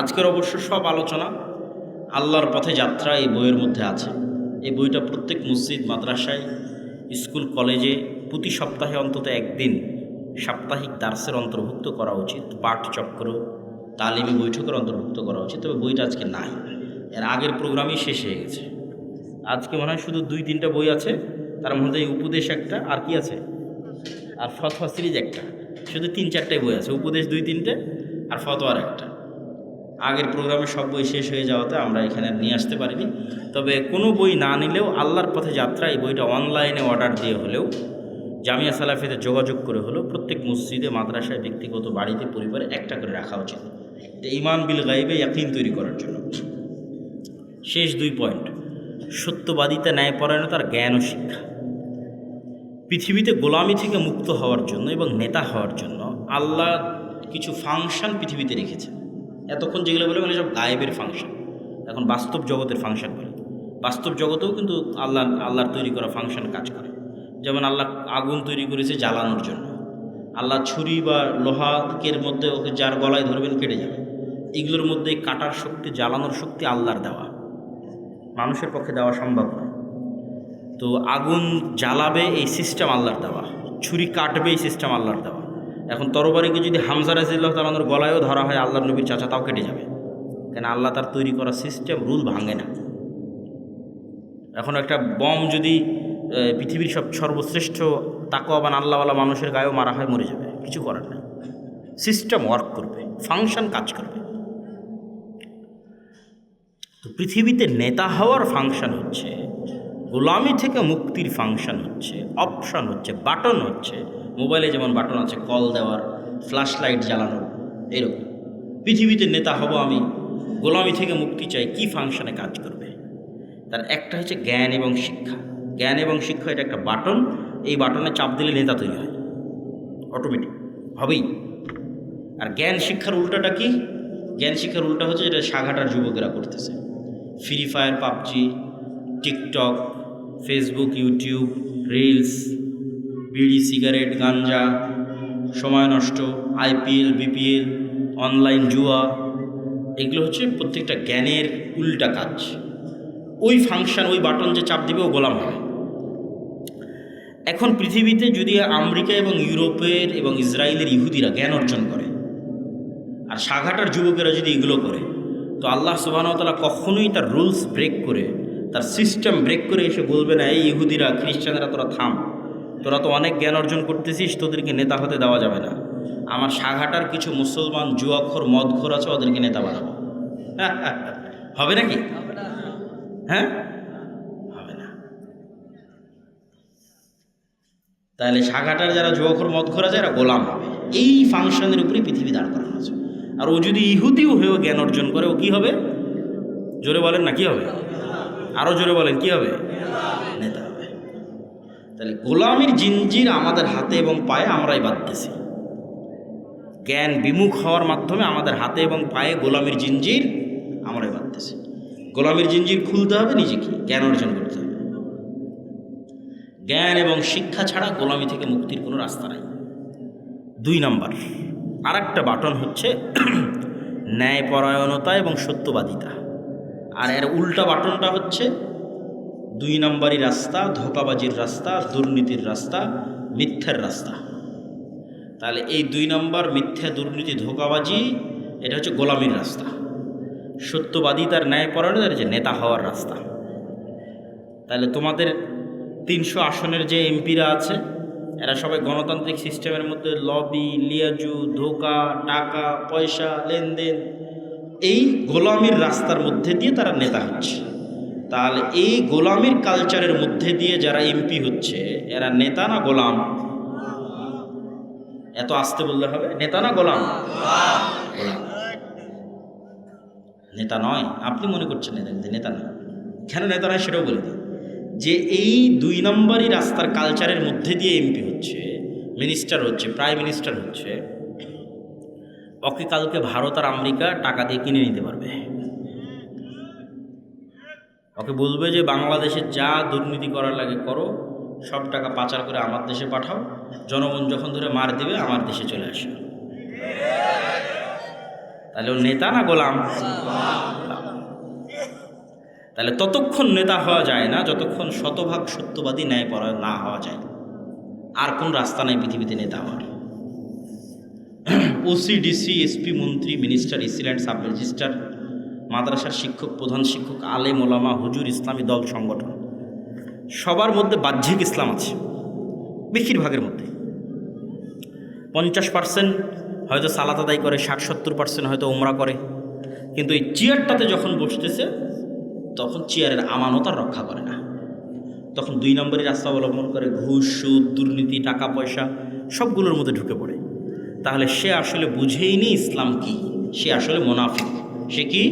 আজকের অবশ্য সব আলোচনা আল্লাহর পথে যাত্রা এই বইয়ের মধ্যে আছে। এই বইটা প্রত্যেক মসজিদ, মাদ্রাসায়, স্কুল, কলেজে প্রতি সপ্তাহে অন্তত একদিন সাপ্তাহিক দার্সের অন্তর্ভুক্ত করা উচিত, পাঠচক্র, তালিমি বৈঠকের অন্তর্ভুক্ত করা উচিত। তবে বইটা আজকে নাই, এর আগের প্রোগ্রামই শেষ হয়ে গেছে। আজকে মনে হয় শুধু 2-3টা বই আছে, তার মধ্যে এই উপদেশ একটা, আর কি আছে, আর ফতোয়া সিরিজ একটা, শুধু 3-4টাই বই আছে। উপদেশ 2-3টে আর ফতোয়ার একটা। আগের প্রোগ্রামে সব বই শেষ হয়ে যাওয়াতে আমরা এখানে নিয়ে আসতে পারিনি। তবে কোনো বই না নিলেও আল্লাহর পথে যাত্রা এই বইটা অনলাইনে অর্ডার দিয়ে হলেও, জামিয়া সালাফিতে যোগাযোগ করে হলেও প্রত্যেক মসজিদে, মাদ্রাসায়, ব্যক্তিগত বাড়িতে, পরিবারে একটা করে রাখা উচিত, ঈমান বিল গায়বে ইয়াকিন তৈরি করার জন্য। শেষ 2 পয়েন্ট। সত্যবাদিতা, ন্যায়পরায়ণতা আর জ্ঞান ও শিক্ষা। পৃথিবীতে গোলামি থেকে মুক্ত হওয়ার জন্য এবং নেতা হওয়ার জন্য আল্লাহ কিছু ফাংশন পৃথিবীতে রেখেছেন। এতক্ষণ যেগুলো বলে মানে সব গায়েবের ফাংশন, এখন বাস্তব জগতের ফাংশন বলে। বাস্তব জগতেও কিন্তু আল্লাহর তৈরি করা ফাংশন কাজ করে। যেমন আল্লাহ আগুন তৈরি করেছে জ্বালানোর জন্য। আল্লাহ ছুরি বা লোহাকের মধ্যে ওকে যার গলায় ধরবেন কেটে যাবে। এগুলোর মধ্যে কাটার শক্তি, জ্বালানোর শক্তি আল্লাহর দেওয়া, মানুষের পক্ষে দেওয়া সম্ভব নয়। তো আগুন জ্বালাবে এই সিস্টেম আল্লাহর দেওয়া, ছুরি কাটবে এই সিস্টেম আল্লাহর দেওয়া। এখন তরবারিকে যদি হামজা রাদিয়াল্লাহু তাআলার গলায়ও ধরা হয়, আল্লাহর নবীর চাচা, তাও কেটে যাবে, কেন আল্লাহ তার তৈরি করা সিস্টেম, রুল ভাঙে না। এখন একটা বম যদি পৃথিবীর সর্বশ্রেষ্ঠ তাকওয়াবান আল্লাহওয়ালা মানুষের গায়েও মারা হয়, মরে যাবে, কিছু করার নেই। সিস্টেম ওয়ার্ক করবে, ফাংশন কাজ করবে। তো পৃথিবীতে নেতা হওয়ার ফাংশন হচ্ছে, গোলামি থেকে মুক্তির ফাংশন হচ্ছে, অপশন হচ্ছে, বাটন হচ্ছে। মোবাইলে যেমন বাটন আছে কল দেওয়ার, ফ্ল্যাশ লাইট জ্বালানোর, এরকম পৃথিবীতে নেতা হব আমি, গোলামি থেকে মুক্তি চাই, কি ফাংশনে কাজ করবে? তার একটা হচ্ছে জ্ঞান এবং শিক্ষা। জ্ঞান এবং শিক্ষা, এটা একটা বাটন, এই বাটনে চাপ দিলে নেতা তৈরি হয়, অটোমেটিক হবেই। আর জ্ঞান শিক্ষার উল্টাটা কি? জ্ঞান শিক্ষার উল্টা হচ্ছে যেটা সাঘাটার যুবকেরা করতেছে, free fire, PUBG, TikTok, Facebook, YouTube, reels, বিড়ি, সিগারেট, গাঞ্জা, সময় নষ্ট, আইপিএল, বিপিএল, অনলাইন জুয়া, এগুলো হচ্ছে প্রত্যেকটা জ্ঞানের উল্টা কাজ। ওই ফাংশন, ওই বাটন যে চাপ দিবে ও গোলাম হবে। এখন পৃথিবীতে যদি আমেরিকা এবং ইউরোপের এবং ইসরায়েলের ইহুদিরা জ্ঞান অর্জন করে, আর সাঘাটার যুবকেরা যদি এগুলো করে, তো আল্লাহ সুবহানাহু ওয়া তাআলা কখনোই তার রুলস ব্রেক করে, তার সিস্টেম ব্রেক করে এসে বলবে না, এই ইহুদিরা, খ্রিস্টানরা, তোরা থাম, তোরা তো অনেক জ্ঞান অর্জন করতেছিস, তোদেরকে নেতা হতে দেওয়া যাবে না। আমার সাঘাটার কিছু মুসলমান জুয়াখোর, মদখোর আছে, ওদেরকে নেতা বানাবো। হবে নাকি? হ্যাঁ, হবে না। তাহলে সাঘাটার যারা জুয়াখোর, মদখোর আছে, এরা গোলাম হবে। এই ফাংশনের উপরেই পৃথিবী দাঁড় করানো আছে। আর ও যদি ইহুদিও হয়েও জ্ঞান অর্জন করে, ও কি হবে? জোরে বলেন না, কি হবে? আরও জোরে বলেন, কি হবে? নেতা হবে। তাহলে গোলামির জিঞ্জির আমাদের হাতে এবং পায়ে আমরাই বাঁধতেছি। জ্ঞান বিমুখ হওয়ার মাধ্যমে আমাদের হাতে এবং পায়ে গোলামির জিঞ্জির আমরাই বাঁধতেছি। গোলামির জিঞ্জির খুলতে হবে নিজেকে, জ্ঞান অর্জন করতে হবে। জ্ঞান এবং শিক্ষা ছাড়া গোলামি থেকে মুক্তির কোনো রাস্তা নাই। 2 নাম্বার আর একটা বাটন হচ্ছে ন্যায়পরায়ণতা এবং সত্যবাদিতা। আর এর উল্টা বাটনটা হচ্ছে 2 নাম্বারই রাস্তা, ধোঁকাবাজির রাস্তা, দুর্নীতির রাস্তা, মিথ্যার রাস্তা। তাহলে এই 2 নম্বর মিথ্যা, দুর্নীতি, ধোঁকাবাজি, এটা হচ্ছে গোলামির রাস্তা। সত্যবাদী তার ন্যায়পরায়ণতার যে নেতা হওয়ার রাস্তা। তাহলে তোমাদের 300 আসনের যে এমপিরা আছে, এরা সবাই গণতান্ত্রিক সিস্টেমের মধ্যে লবি, লিয়াজু, ধোঁকা, টাকা পয়সা, লেনদেন, এই গোলামির রাস্তার মধ্যে দিয়ে তারা নেতা হচ্ছে। তাহলে এই গোলামির কালচারের মধ্যে দিয়ে যারা এমপি হচ্ছে, এরা নেতা না গোলাম? এত আস্তে বললে হবে? নেতা না গোলাম? গোলাম। নেতা নয়। আপনি মনে করছেন নেতা নয়। কেন নেতা নয় সেটাও বলে দিই। যে এই 2 নম্বরই রাস্তার কালচারের মধ্যে দিয়ে এমপি হচ্ছে, মিনিস্টার হচ্ছে, প্রাইম মিনিস্টার হচ্ছে, ওকে কালকে ভারত আর আমেরিকা টাকা দিয়ে কিনে নিতে পারবে। ওকে বলবে যে বাংলাদেশে যা দুর্নীতি করার লাগে করো, সব টাকা পাচার করে আমার দেশে পাঠাও, জনগণ যখন ধরে মার দিবে আমার দেশে চলে আসে। তাহলে ও নেতা না গোলাম? তাহলে ততক্ষণ নেতা হওয়া যায় না যতক্ষণ শতভাগ সত্যবাদী, ন্যায়পরায়ণ না হওয়া যায়। আর কোন রাস্তা নাই পৃথিবীতে নেতা হওয়ার। ওসি, ডিসি, এসপি, মন্ত্রী, মিনিস্টার, এসিল্যান্ড, সাব রেজিস্ট্রার, মাদ্রাসার শিক্ষক, প্রধান শিক্ষক, আলেম ওলামা, হুজুর, ইসলামী দল সংগঠন, সবার মধ্যে বাহ্যিক ইসলাম আছে। বেশিরভাগের মধ্যে 50% হয়তো সালাত আদায় করে, 60-70% হয়তো ওমরা করে। কিন্তু এই চেয়ারটাতে যখন বসতেছে তখন চেয়ারের আমানত আর রক্ষা করে না। তখন 2 নম্বরই রাস্তা অবলম্বন করে, ঘুষ, সুদ, দুর্নীতি, টাকা পয়সা সবগুলোর মধ্যে ঢুকে পড়ে। তাহলে সে আসলে বুঝেইনি ইসলাম কি, সে আসলে মুনাফিক। সে কি?